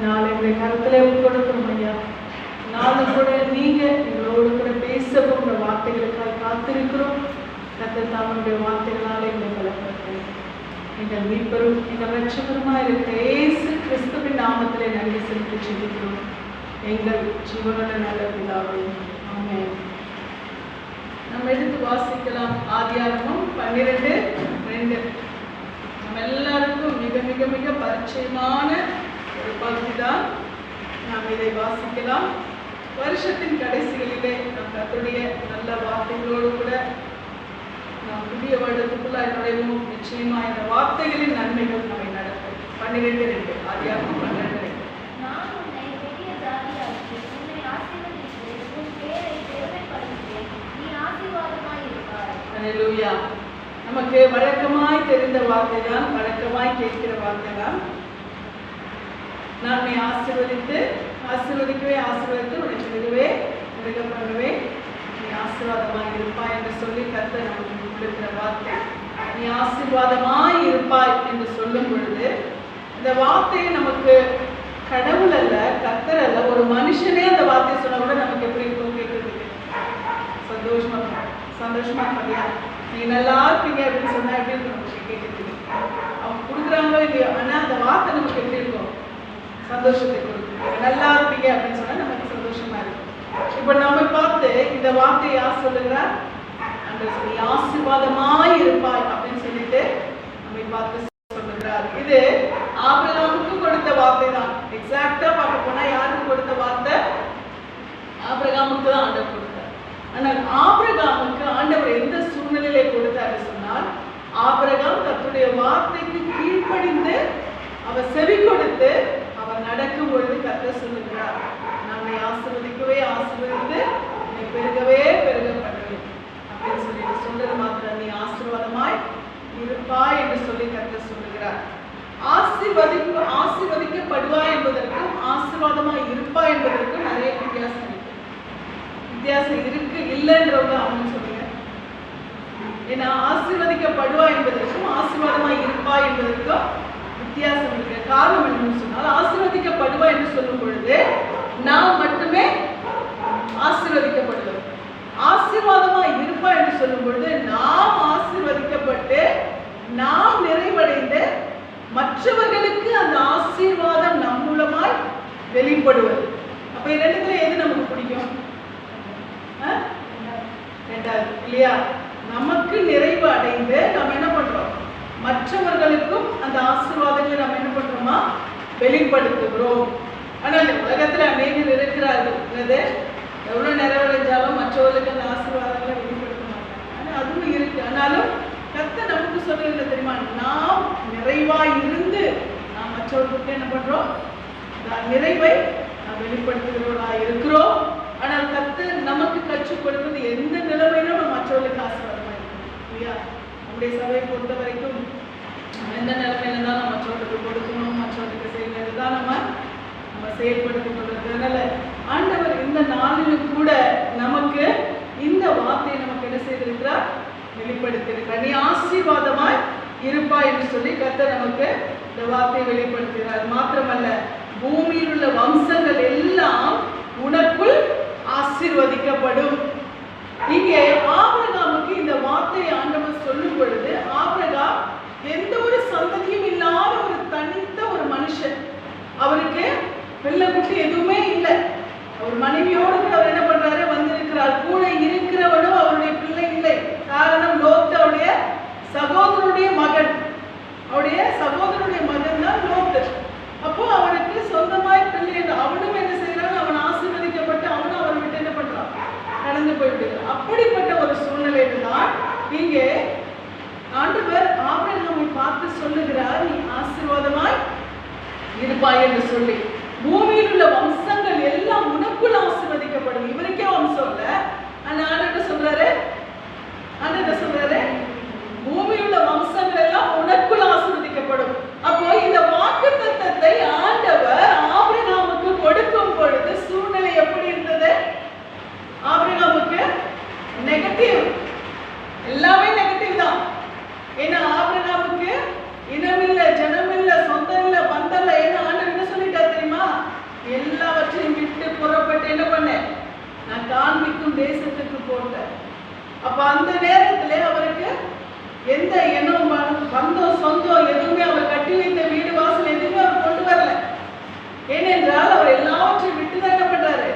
நாளை எங்களுடைய கருத்தில் கொடுக்கணும் ஐயா. நாளும் கூட நீங்க எங்களோடு கூட பேசவும் உங்க வார்த்தைகளுக்காக காத்திருக்கிறோம். கர்த்தர் தாமுடைய வார்த்தைகளால் எங்களை பலப்படுத்தும். எங்கள் மீட்பரும் எங்கள் ரட்சகருமா இருக்கிற இயேசு கிறிஸ்துவின் நாமத்திலே நன்றி செலுத்தி ஜெபிக்கிறோம் எங்கள் ஜீவனுள்ள நல்ல பிதாவே, ஆமென். நம்ம எடுத்து வாசிக்கலாம் ஆதியாகமம் 12:2. நம்ம எல்லாருக்கும் மிக மிக மிக பரிச்சயமான ஒரு பகுதி தான். நாம் இதை வாசிக்கலாம். வருஷத்தின் கடைசிகளிலே நம் கர்த்தருடைய நல்ல வார்த்தைகளோடு கூட நாம் புதிய வருடத்துக்குள்ள நுழைவோம். நிச்சயமா இந்த வார்த்தைகளின் நன்மைகள் நம்மை நடக்கும். 12:2 ஆதியாகமம் 12:2. ஹல்லேலூயா. நமக்கு வழக்கமாய் தெரிந்த வார்த்தை தான், வழக்கமாய் கேட்கிற வார்த்தை தான். நான் உன்னை ஆசீர்வதிக்கவே ஆசீர்வதித்து உன்னை பெருகவே பெருக பண்ணுவேன், நீ ஆசீர்வாதமாய் இருப்பாய் என்று சொல்லி கர்த்தர் நமக்கு கொடுக்கிற வார்த்தை. நீ ஆசீர்வாதமாய் இருப்பாய் என்று சொல்லும் பொழுது இந்த வார்த்தையை நமக்கு கடவுள் அல்ல, கர்த்தர் அல்ல, ஒரு மனுஷனே அந்த வார்த்தையை சொன்னா கூட நமக்கு எப்படி இருக்கும்? கேட்கறதுக்கு சந்தோஷமா இருப்பாங்க. நீங்க நல்லா இருப்பீங்க அப்படின்னு சொன்னா எப்படி இருக்கும்? நமக்கு கேட்கறதுக்கு அவங்க கொடுக்குறாங்களோ இல்லையோ, ஆனா அந்த வார்த்தை நமக்கு எப்படி இருக்கும்? சந்தோஷத்தை கொடுக்கும். நல்லா இருப்பீங்க அப்படின்னு சொன்னா நமக்கு சந்தோஷமா இருக்கும். இப்ப நம்ம பார்த்து இந்த வார்த்தையை யார் சொல்லுகிறார்? அந்த சொல்லி ஆசீர்வாதமாய் இருப்பாய் அப்படின்னு சொல்லிட்டு நம்மை பார்த்து சொல்லுகிறார். இது ஆபிரகாமுக்கு கொடுத்த வார்த்தை தான். எக்ஸாக்டா பார்க்க போனா யாருக்கு கொடுத்த வார்த்தை? ஆபிரகாமுக்கு தான் ஆண்டவர் கொடுத்தார். ஆனால் ஆபிரகாமுக்கு ஆண்டவர் எந்த சூழ்நிலையிலே கொடுத்தாரு சொன்னால், ஆபிரகாம் தன்னுடைய வார்த்தைக்கு கீழ்ப்படிந்து அவர் செவி கொடுத்து அவர் நடக்கும் பொழுது கர்த்தர் சொல்லுகிறார், நம்மை ஆசீர்வதிக்கவே ஆசீர்வதித்து என்னை பெருகவே பெருக பண்ணுவேன் அப்படின்னு சொல்லிட்டு சொல்றது மாத்திரம், நீ ஆசீர்வாதமாய் இருப்பாய் என்று சொல்லி கர்த்தர் சொல்லுகிறார். ஆசீர்வதிக்கப்படுவாய் என்பதற்கும் ஆசீர்வாதமாய் இருப்பாய் என்பதற்கும் நிறைய வித்தியாசம் இருக்கு. வித்தியாசம் இருக்கு இல்லைன்றவங்க அவங்க சொல்லுங்க. ஏன்னா ஆசீர்வதிக்கப்படுவாய் என்பதற்கும் ஆசீர்வாதமாய் இருப்பாய் என்பதற்கும் வித்தியாசம் இருக்கு. காரணம் என்னன்னு சொன்னால், ஆசீர்வதிக்கப்படுவாய் என்று சொல்லும் பொழுது நாம் மட்டுமே ஆசீர்வதிக்கப்படுவோம். ஆசீர்வாதமாய் இருப்பாய் என்று சொல்லும் பொழுது நாம் ஆசீர்வதிக்கப்பட்டு நாம் நிறைவடைந்து மற்றவர்களுக்கு அந்த ஆசீர்வாதம் நம் மூலமாய் வெளிப்படுவது. அப்ப ரெண்டுத்துல எது நமக்கு பிடிக்கும்? ரெண்டாவது இல்லையா? நமக்கு நிறைவு அடைந்து நம்ம என்ன பண்றோம்? மற்றவர்களுக்கும் அந்த ஆசீர்வாதங்களை நம்ம என்ன பண்றோமா? வெளிப்படுத்துகிறோம். ஆனால் இந்த உலகத்துல அநேகர் இருக்கிறார்கள், எவ்வளவு நிறைவடைஞ்சாலும் மற்றவர்களுக்கு அந்த ஆசீர்வாதங்களை வெளிப்படுத்த மாட்டாங்க. ஆனால் அதுவும் இருக்கு. ஆனாலும் கர்த்தர் நமக்கு சொல்றது தெரியுமா? நாம் நிறைவாய் இருந்து நாம் மற்றவர்களுக்கு என்ன பண்றோம்? நிறைவை நாம் வெளிப்படுத்துகிறவர்களா இருக்கிறோம். ஆனால் கர்த்தர் நமக்கு கற்றுக் கொடுப்பது எந்த நிலைமையிலும் நம்ம மற்றவர்களுக்கு ஆசீர்வாதமா இருக்கணும் இல்லையா? நம்முடைய சபையை பொறுத்த வரைக்கும் எந்த நிலைமையில தான் நம்ம மற்றவர்களுக்கு கொடுக்கணும், மற்றவர்களுக்கு செய்யறது தான் நம்ம செயல்படுத்திக் கொண்டிருக்கிறதுனால ஆண்டவர் இந்த நாளிலும் கூட நமக்கு இந்த வார்த்தையை நமக்கு என்ன செய்திருக்கிறார்? வெளிப்படுத்தியிருக்கிறார். நீ ஆசீர்வாதமாய் இருப்பாய் என்று சொல்லி கர்த்தர் நமக்கு இந்த வார்த்தையை வெளிப்படுத்துகிறார். மாத்திரமல்ல, பூமியில் உள்ள வம்சங்கள் எல்லாம் உனக்குள் ஆசீர்வதிக்கப்படும். இங்கே ஆபிரகாமுக்கு இந்த வார்த்தையை ஆண்டவர் சொல்லும் பொழுது, ஆபிரகாம் எந்த ஒரு சந்ததியும் இல்லாத ஒரு தனித்த ஒரு மனுஷன். அவருக்கு பிள்ளை குட்டி எதுவுமே இல்லை. அவர் மனைவியோடு கூட அவர் என்ன பண்றாரு? வந்திருக்கிறார். கூட இருக்கிறவனும் அவருடைய பிள்ளை இல்லை. காரணம், லோத்து அவருடைய சகோதரனுடைய மகன். அவருடைய சகோதரனுடைய மகன் தான் லோத்து. அப்போ அவனுக்கு சொந்தமாய் பிள்ளை என்று அவனும் என்ன செய்யறான்? அவன் ஆசீர்வதிக்கப்பட்டு அவனும் அவரை விட்டு என்ன பண்றான்? கடந்து போய்விடுகிறார். அப்படிப்பட்ட ஒரு சூழ்நிலையில தான் இங்கே ஆண்டவர் ஆபிரகாமை பார்த்து சொல்லுகிறார், நீ ஆசீர்வாதமாய் இருப்பாய் என்று சொல்லி. பூமியில் உள்ள வம்சங்கள் எல்லாம் உனக்குள் ஆசீர்வதிக்கப்படும். இவருக்கே வம்சம் இல்ல, ஆனா ஆண்டவர் சொல்றாரு, பூமியில் உள்ள வம்சங்கள் எல்லாம் உனக்குள் ஆசீர்வதிக்கப்படும். அப்போ இந்த வாக்குத்தத்தத்தை ஆண்டவர் ஆபிரகாமுக்கு கொடுக்கும் பொழுது சூழ்நிலை எப்படி இருந்தது? ஆபிரகாமுக்கு நெகட்டிவ், எல்லாமே நெகட்டிவ் தான். ஏன்னா ஆபிரகாமுக்கு இனமில்லை, ஜனமில்லை, சொந்தம் இல்லை, பந்தம் இல்லை. ஏன்னா ஆண்டவர் என்ன சொல்லிட்டார் தெரியுமா? அப்ப அந்த நேரத்துல அவருக்கு எந்த எண்ணம் பந்தம் சொந்தம் எதுவுமே அவர் கட்டி வைத்த வீடு வாசல் எதுவுமே அவர் கொண்டு வரல. ஏனென்றால் அவர் எல்லாவற்றையும் விட்டுதான் என்ன பண்றாரு,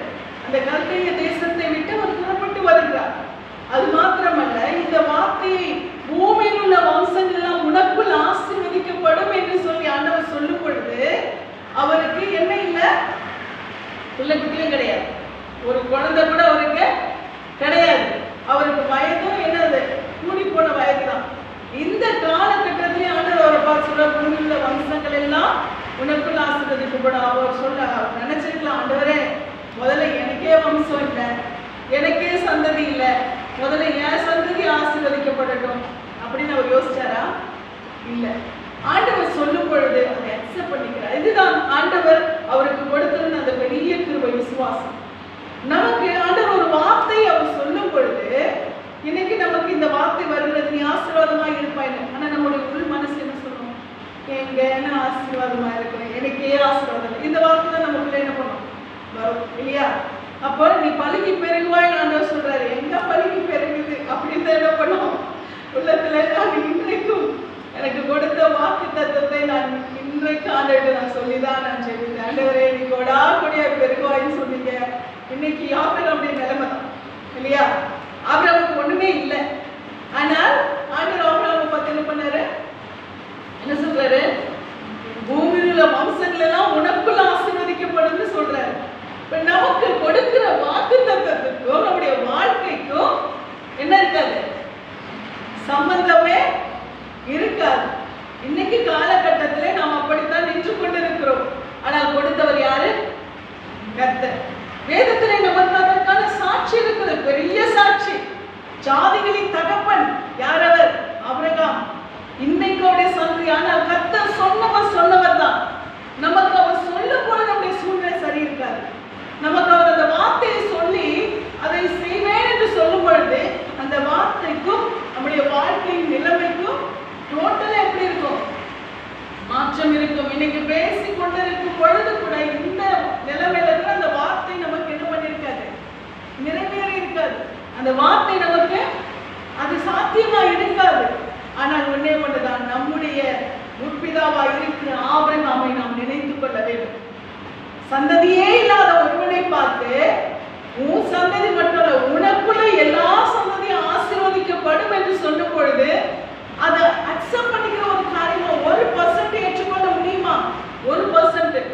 அந்த கல்தேய தேசத்தை விட்டு அவர் புறப்பட்டு வருகிறார். அது மாத்திரமல்ல, இந்த வார்த்தையை பூமியில் உள்ள வம்சங்கள் எல்லாம் உனக்குள் ஆசீர்வதிக்கப்படும் என்று சொல்லி ஆண்டவர் சொல்லும் பொழுது அவருக்கு என்ன இல்லை, பிள்ளை குட்டியும் கிடையாது, ஒரு குழந்தை கூட அவருக்கு கிடையாது. அவருக்கு வயதும் என்னது, கூடி போன வயது தான். இந்த காலகட்டத்திலே ஆண்டவர் அவரை பார்த்து சொல்ற, பூமியில் உள்ள வம்சங்கள் எல்லாம் உனக்குள் ஆசீர்வதிக்கப்படும். அவர் சொல்ல நினைச்சிருக்கலாம், ஆண்டவரே முதல்ல எனக்கே வம்சம் இல்லை, எனக்கே சந்ததி இல்லை, முதல்ல என் சந்ததி ஆசீர்வதிக்கப்படட்டும் அப்படின்னு அவர் யோசிச்சாரா? இல்லை. ஆண்டவர் சொல்லும் பொழுது அதை அக்செப்ட் பண்ணிக்கிறார். இதுதான் ஆண்டவர் அவருக்கு கொடுத்திருந்த அந்த பெரிய கிருபை, விசுவாசம். நமக்கு ஆண்டவர் ஒரு வார்த்தை அவர் சொல்லும் பொழுது, இன்னைக்கு நமக்கு இந்த வார்த்தை வருகிறது, நீ ஆசீர்வாதமா இருப்பாய். ஆனா நம்முடைய உள் மனசு என்ன சொல்லும், எங்க என்ன ஆசீர்வாதமா இருக்கிறேன், எனக்கே ஆசீர்வாதம். இந்த வார்த்தை தான் நமக்குள்ள என்ன பண்ணும், வரும் இல்லையா? அப்போ நீ பழுகி பெருகுவாய் ஆண்டவர் சொல்றாரு. எங்க பழுகி பெருகுது அப்படின்னு என்ன பண்ணும் உள்ளத்துல. நான் இன்றைக்கும் எனக்கு கொடுத்த வாக்கு தத்துவத்தை நான் இன்றைக்கு ஆண்டவர்கிட்ட நான் சொல்லிதான் நான் சொல்லிட்டேன். ஆண்டவரே நீ கொடா கொடியா பெருகுவாயின்னு சொன்னீங்க. இன்னைக்கு ஆபிரகாமுடைய நிலைமை தான் இல்லையா? ஆபிரகாமுக்கு ஒண்ணுமே இல்லை. ஆனால் ஆண்டவர் ஆபிரகாமை பார்த்து என்ன பண்ணாரு, என்ன சொல்றாரு, பூமியில் உள்ள வம்சங்கள் எல்லாம் உனக்குள்ள ஆசீர்வதிக்கப்படும் சொல்றாரு. இப்ப நமக்கு கொடுக்கிற வாக்கு தத்துவத்துக்கும் நம்முடைய வாழ்க்கைக்கும் என்ன இருக்காது, சம்பந்தமே இருக்காது. இன்னைக்கு காலகட்டத்திலே நாம் அப்படித்தான் நின்று கொண்டிருக்கிறோம். ஆனால் கொடுத்தவர் யாரு? கர்த்தர். வேதத்திலே நமக்கு அதற்கான சாட்சி இருக்குது, பெரிய சாட்சி. ஜாதிகளின் தகப்பன் யார்? அவர் ஆபிரகாம். இன்னைக்கு அவருடைய சந்ததி. ஆனால் கர்த்தர் சொன்னவர் தான். நமக்கு அவர் சொல்லும் பொழுது நம்முடைய சூழ்நிலை சரி இருக்காது. நமக்கு அவர் அந்த வார்த்தையை சொல்லி அதை செய்வேன் என்று சொல்லும் பொழுது அந்த வார்த்தைக்கும் நம்முடைய வாழ்க்கையின் நிலைமைக்கும் டோட்டலா எப்படி இருக்கும், மாற்றம் இருக்கும். இன்னைக்கு பேசி கொண்டிருக்கும் பொழுது கூட இந்த நிலைமையில இருக்கிற அந்த வார்த்தை நமக்கு என்ன பண்ணிருக்காது, நிறைவேறி இருக்காது. அந்த வார்த்தை நமக்கு அது சாத்தியமா இருக்காது. ஆனால் ஒன்னே ஒன்றுதான், நம்முடைய முற்பிதாவா இருக்கிற ஆபிரகாமை நாம் நினைத்துக் கொள்ள வேண்டும். சந்ததியே இல்லாத ஒருவனை பார்த்து, உன் சந்ததி மட்டும் இல்ல, உனக்குள்ள எல்லா சந்ததியும் ஆசீர்வதிக்கப்படும் என்று சொல்லும் பொழுது அதை அக்செப்ட் பண்ணிக்கிற ஒரு காரியமா 1% ஏற்றுக்கொள்ள முடியுமா? 1%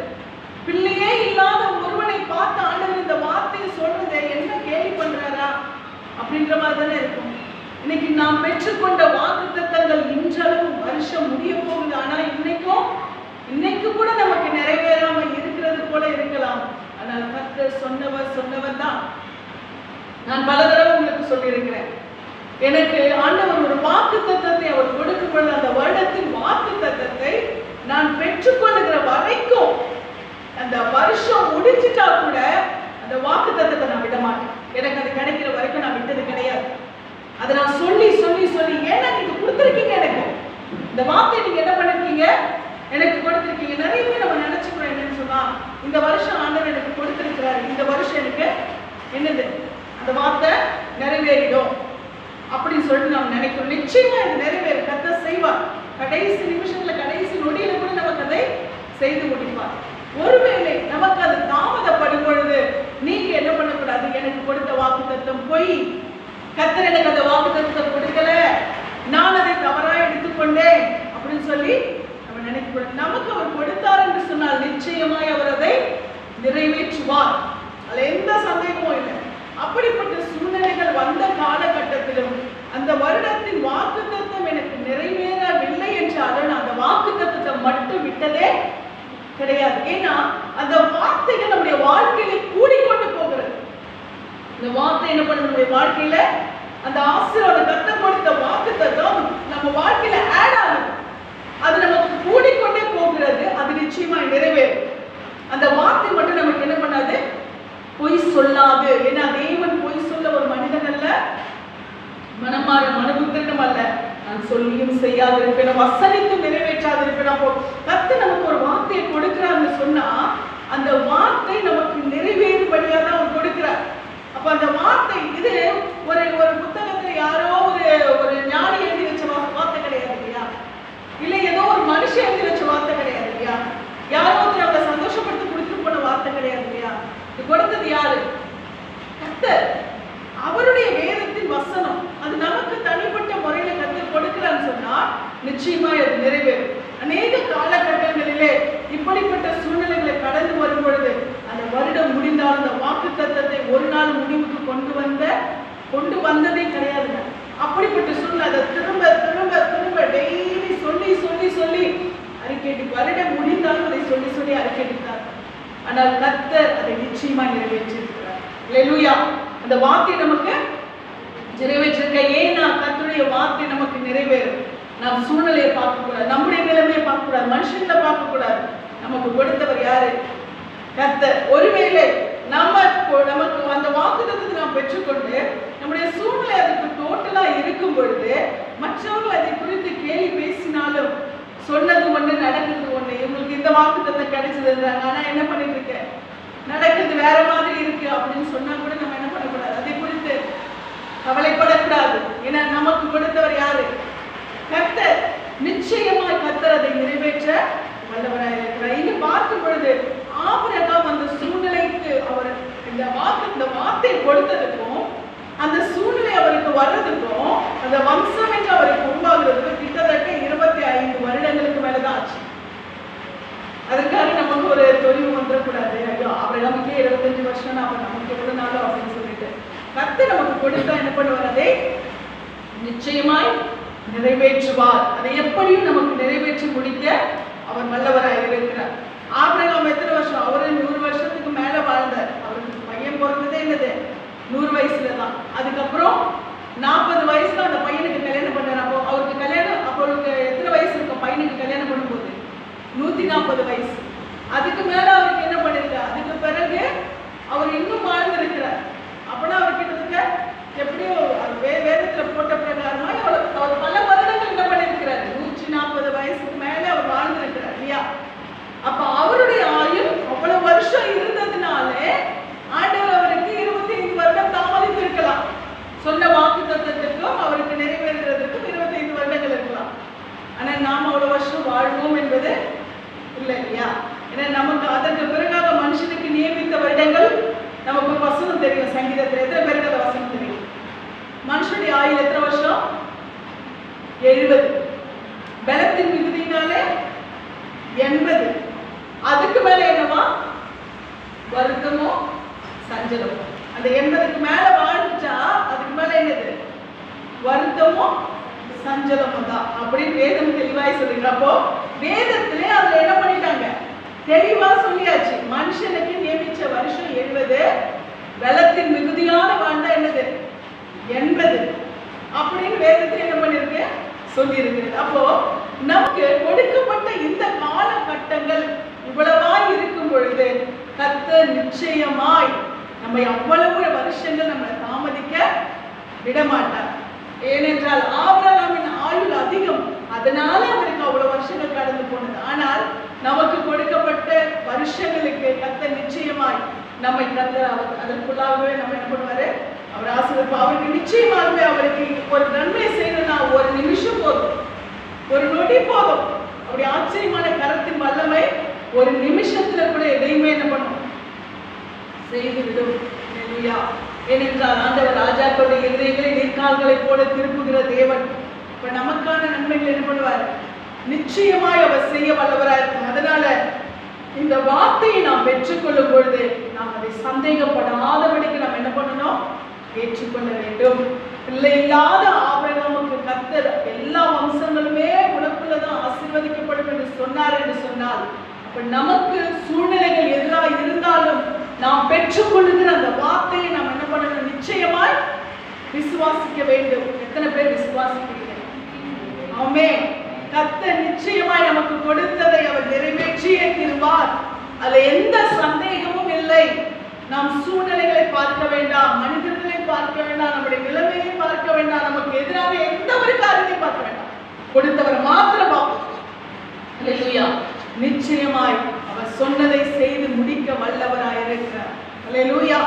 பிள்ளையே இல்லாத ஒருவனை பார்த்து ஆண்டவர் இந்த வார்த்தையை சொல்றதை என்ன கேள்வி பண்றாரா அப்படின்ற மாதிரி தானே இருக்கும். இன்னைக்கு நாம் பெற்றுக்கொண்ட வாக்குத்தத்தங்கள் இன்றளவு வருஷம் முடிய போகுது. ஆனா இன்னைக்கு கூட நமக்கு நிறைவேறாம இருக்கிறது போல இருக்கலாம். ஆனால் கர்த்தர் சொன்னவர் தான். நான் பல தடவை உங்களுக்கு சொல்லியிருக்கிறேன், எனக்கு ஆண்டவர் ஒரு வாக்கு தத்தத்தை அவர் கொடுக்கும் பொழுது அந்த வருடத்தின் வாக்கு தத்தத்தை நான் பெற்றுக்கொள்ளுகிற வரைக்கும், அந்த வருஷம் முடிஞ்சிட்டா கூட அந்த வாக்கு தத்தத்தை நான் விட மாட்டேன். எனக்கு அது கிடைக்கிற வரைக்கும் நான் விட்டது கிடையாது. அதை நான் சொல்லி சொல்லி சொல்லி, ஏன்னா நீங்க கொடுத்துருக்கீங்க, எனக்கு இந்த வார்த்தை நீங்க என்ன பண்ணிருக்கீங்க, எனக்கு கொடுத்துருக்கீங்க. நிறைய பேர் நம்ம நினைச்சுக்கிறோம் என்னன்னு சொன்னா, இந்த வருஷம் ஆண்டவர் எனக்கு கொடுத்திருக்கிறாரு, இந்த வருஷம் எனக்கு என்னது அந்த வார்த்தை நிறைவேறிடும் அப்படின்னு சொல்லிட்டு நம்ம நினைக்கிறோம். நிச்சயமா இது நிறைவேறும், கர்த்தர் செய்வார். கடைசி நிமிஷத்துல கடைசி நொடியில கூட நமக்கு அதை செய்து முடிப்பார். ஒருவேளை நமக்கு அது தாமதப்படும் பொழுது நீங்க என்ன பண்ணக்கூடாது, எனக்கு கொடுத்த வாக்குத்தத்தம் பொய், கர்த்தர் எனக்கு அந்த வாக்குத்தத்தத்தை கொடுக்கல, நான் அதை தவறா எடுத்துக்கொண்டேன் அப்படின்னு சொல்லி நம்ம நினைக்கக்கூடாது. நமக்கு அவர் கொடுத்தார் என்று சொன்னால் நிச்சயமாய் அவர் அதை நிறைவேற்றுவார், அதுல எந்த சந்தேகமும் இல்லை. அப்படிப்பட்ட சூழ்நிலைகள் வந்த காலகட்டத்திலும் அந்த வருடத்தின் வாக்குத்தத்தம் எனக்கு நிறைவேறவில்லை என்றாலும் நான் அந்த வாக்குத்தத்தத்தை மட்டும் விட்டதே கிடையாது. ஏன்னா அந்த வார்த்தைகள் நம்முடைய வாழ்க்கையில கூடிக்கொண்டு போகிறது. இந்த வார்த்தை என்ன பண்ணுது, நம்முடைய வாழ்க்கையில அந்த ஆசீர்வாதம், கர்த்தர் கொடுத்த வாக்குத்தத்தம் நம்ம வாழ்க்கையில ஆட் ஆகுது, அது நமக்கு கூடிக்கொண்டே போகிறது. அது நிச்சயமா நிறைவேறும். அந்த வார்த்தை மட்டும் நமக்கு என்ன பண்ணாது, பொய் சொல்லாது. ஏன்னா தேவன் பொய் சொல்ல ஒரு மனிதன் அல்ல, மனமாற மனபுத்திரனும் அல்ல. நான் சொல்லியும் செய்யாது இருப்பேன், வசனித்தும் நிறைவேற்றாது இருப்பேன். அப்போ கர்த்தர் நமக்கு ஒரு வார்த்தையை கொடுக்கிறான்னு சொன்னா அந்த வார்த்தை நமக்கு நிறைவேறும்படியா தான் அவர் கொடுக்கிறார். அப்ப அந்த வார்த்தை இது ஒரு புத்தகத்துல கொடுத்தது யாரு? கர்த்தர். அவருடைய வேதத்தின் வசனம் அது நமக்கு தனிப்பட்ட முறையில கர்த்தர் கொடுக்கலான்னு சொன்னா நிச்சயமா அது நிறைவேறும். அநேக காலகட்டங்களிலே இப்படிப்பட்ட சூழ்நிலைகளை கடந்து வரும் பொழுது அந்த வருடம் முடிந்தால் அந்த வாக்குத்தத்தத்தை ஒரு நாள் முடிவுக்கு கொண்டு வந்ததே கிடையாதுங்க. அப்படிப்பட்ட சூழ்நிலை அதை திரும்ப திரும்ப திரும்ப டெய்லி சொல்லி சொல்லி சொல்லி அறிக்கைட்டு வருடம் முடிந்தாலும் அதை சொல்லி சொல்லி அறிக்கைட்டார். ஆனால் கர்த்தர் அதை நிச்சயமா நிறைவேற்றிருக்கிறார். அல்லேலூயா. அந்த வார்த்தை நமக்கு நிறைவேற்றிருக்க. ஏன்னா கர்த்தருடைய வார்த்தை நமக்கு நிறைவேறும். நாம் சூழ்நிலையை பார்க்கக்கூடாது, நம்முடைய நிலைமையை பார்க்கக்கூடாது, மனுஷங்களை பார்க்கக்கூடாது. நமக்கு கொடுத்தவர் யாரு? கர்த்தர். ஒருவேளை நமக்கு அந்த வாக்குத்தத்தத்தை நாம் பெற்றுக்கொண்டு நம்முடைய சூழ்நிலை அதுக்கு டோட்டலா இருக்கும் பொழுது மற்றவர்கள் அதை குறித்து கேள்வி பேசினாலும் சொன்னது ஒண்ணு நடக்குது ஒண்ணு, இவங்களுக்கு இந்த வாக்குத்தத்தம் கிடைச்சதுன்றாங்க, ஆனா என்ன பண்ணிட்டு இருக்க, நடக்குது வேற மாதிரி இருக்கு அப்படின்னு சொன்னா கூட நம்ம என்ன பண்ணக்கூடாது, அதை குறித்து கவலைப்படக்கூடாது. ஏன்னா நமக்கு கொடுத்தவர் யாரு? கர்த்தர். நிச்சயமாய் கர்த்தர் அதை நிறைவேற்ற வல்லவராக இருக்கிறார். இங்க பார்க்கும் பொழுது ஆபிரகாம் அந்த சூழ்நிலைக்கு அவர் இந்த வார்த்தை கொடுத்ததுக்கும் அந்த சூழ்நிலை அவருக்கு வர்றதுக்கும் அந்த வம்சம் என்று அவருக்கு உருவாகிறதுக்கும் கிட்டத்தட்ட 25 வருடங்களுக்கு மேலதான் ஆச்சு. அதற்காக நமக்கு ஒரு தொழிவு வந்துடக்கூடாது, ஐயோ ஆபிரகாமுக்கே 25 வருஷம் அப்ப நமக்கு எவ்வளவு நாளும் அப்படின்னு சொல்லிட்டு கர்த்தர் நமக்கு கொடுத்தா என்ன பண்ணுவார்? அதை நிச்சயமாய் நிறைவேற்றுவார். அதை எப்படியும் நமக்கு நிறைவேற்றி முடிக்க அவர் வல்லவராக இருக்கிறார். ஆபிரகாம் எத்தனை வருஷம்? அவரு 100 வருஷத்துக்கு மேல வாழ்ந்தார். அவருக்கு பையன் பிறந்ததே என்னது 100 வயசுல தான். அதுக்கப்புறம் 40 வயசுல அந்த பையனுக்கு கல்யாணம் பண்ணார். அப்போ அவருக்கு கல்யாணம், அப்போ அவருக்கு எத்தனை வயசு இருக்கும் பையனுக்கு கல்யாணம் பண்ணும்போது? 140 வயசு. அதுக்கு மேல அவருக்கு என்ன பண்ணிருக்கார்? அதுக்கு பிறகு அவர் இன்னும் வாழ்ந்திருக்கிறார். அப்படின்னா அவர் கிட்டத்தட்ட எப்படியோ வேதத்துல போட்ட பிரகாரமா அவர் பல வருடங்கள் என்ன பண்ணிருக்கிறார்? 140 வயசுக்கு மேல அவர் வாழ்ந்திருக்கிறார் இல்லையா? அப்ப அவருடைய ஆயுள் அவ்வளவு வருஷம் இருந்ததுனாலே ஆண்டவர் அவருக்கு 25 வருடம் தாமதித்து இருக்கலாம். சொன்ன வாக்கு தத்தத்திற்கும் அவருக்கு நிறைவேறுவதற்கும் 25 வருடங்கள் இருக்கலாம். ஆனா நாம் அவ்வளவு வருஷம் வாழ்வோம் என்பது இல்லை இல்லையா? ஏன்னா நமக்கு அதற்கு பிறகாக மனுஷனுக்கு நியமித்த வருடங்கள் நமக்கு ஒரு வசனம் தெரியும். சங்கீதத்தில் எத்தனை பேருக்கு அந்த வசனம் தெரியும்? மனுஷனுடைய ஆயுள் எத்தனை வருஷம்? 70. பலத்தின் மிகுதியினாலே 80. அதுக்கு மேல என்னவா? வருத்தமோ சஞ்சலமோ. அந்த 80க்கு மேல வாழ்ந்துட்டா அதுக்கு மேல என்னது? வருத்தமோ சஞ்சலமோ தான் அப்படின்னு வேதம் தெளிவாய் சொல்லுங்க. அப்போ வேதத்திலே அதுல என்ன பண்ணிட்டாங்க? தெளிவா சொல்லியாச்சு. மனுஷனுக்கு நியமிச்ச வருஷம் 70, பலத்தின் மிகுதியான வாழ்ந்தா என்னது 80 அப்படின்னு வேதத்தில் என்ன பண்ணிருக்கு? சொல்லி இருக்கிறது. அப்போ நமக்கு கொடுக்கப்பட்ட இந்த காலகட்டங்கள் இவ்வளவாய் இருக்கும் பொழுது கர்த்தர் நிச்சயமாய் நம்மை அவ்வளவு வருஷங்கள் நம்மளை தாமதிக்க விடமாட்டார். ஏனென்றால் ஆபிரகாமின் ஆயுள் அதிகம், அதனால அவருக்கு அவ்வளவு வருஷங்கள் கடந்து போனது. ஆனால் நமக்கு கொடுக்கப்பட்ட வருஷங்களுக்கு கர்த்தர் நிச்சயமாய் நம்மை கர்த்தர் அதற்குள்ளாகவே நம்ம என்ன பண்ணுவாரு? அவர் ஆசீர்வதிப்பார். அவருக்கு நிச்சயமாகவே அவருக்கு ஒரு நன்மை செய்யணும்னா ஒரு நிமிஷம் போதும், ஒரு நொடி போதும். அப்படி ஆச்சரியமான கரத்தின் வல்லமை ஒரு நிமிஷத்துல கூட எதையுமே என்ன பண்ணும்? செய்துவிடும். ஏனென்றால் ஆண்டவர் ராஜாக்களுடைய இருதயங்களை நீர்க்கால்களை போல திருப்புகிற தேவன். இப்ப நமக்கான நன்மைகள் என்ன பண்ணுவார்? நிச்சயமாய் அவர் செய்ய வல்லவராக இருக்கும். அதனால இந்த வார்த்தையை நாம் பெற்றுக்கொள்ளும் பொழுது நாம் அதை சந்தேகப்படாதபடிக்கு நாம் என்ன பண்ணணும்? ஏற்றுக்கொள்ள வேண்டும். பிள்ளை இல்லாத ஆபிரகாமுக்கு கர்த்தர் எல்லா வம்சங்களுமே உனக்குள்ளதான் ஆசீர்வதிக்கப்படும் என்று சொன்னார் என்று சொன்னால், அப்ப நமக்கு சூழ்நிலைகள் எதிராக இருந்தாலும் நாம் பெற்றுக்கொள்ளுகிற அந்த வார்த்தையை நாம் என்ன பண்ணணும்? நிச்சயமாய் விசுவாசிக்க வேண்டும். எத்தனை பேர் விசுவாசிக்கிறீர்கள்? ஆமென். கர்த்தர் நிச்சயமாய் நமக்கு கொடுத்ததை அவர் நிறைவேற்றியே தீர்வார். அதுல எந்த சந்தேகமும் இல்லை. நாம் சூழ்நிலைகளை பார்க்க வேண்டாம், மனிதர்களை பார்க்க வேண்டாம், நம்முடைய நிலைமையை பார்க்க வேண்டாம், நமக்கு எதிராக எந்த ஒரு காரியத்தையும் பார்க்க வேண்டாம். கொடுத்தவர் மாத்திரம் பார்ப்போம். அல்லேலூயா. நிச்சயமாய் அவர் சொன்னதை செய்து முடிக்க வல்லவராய் இருக்கிறார். அல்லேலூயா.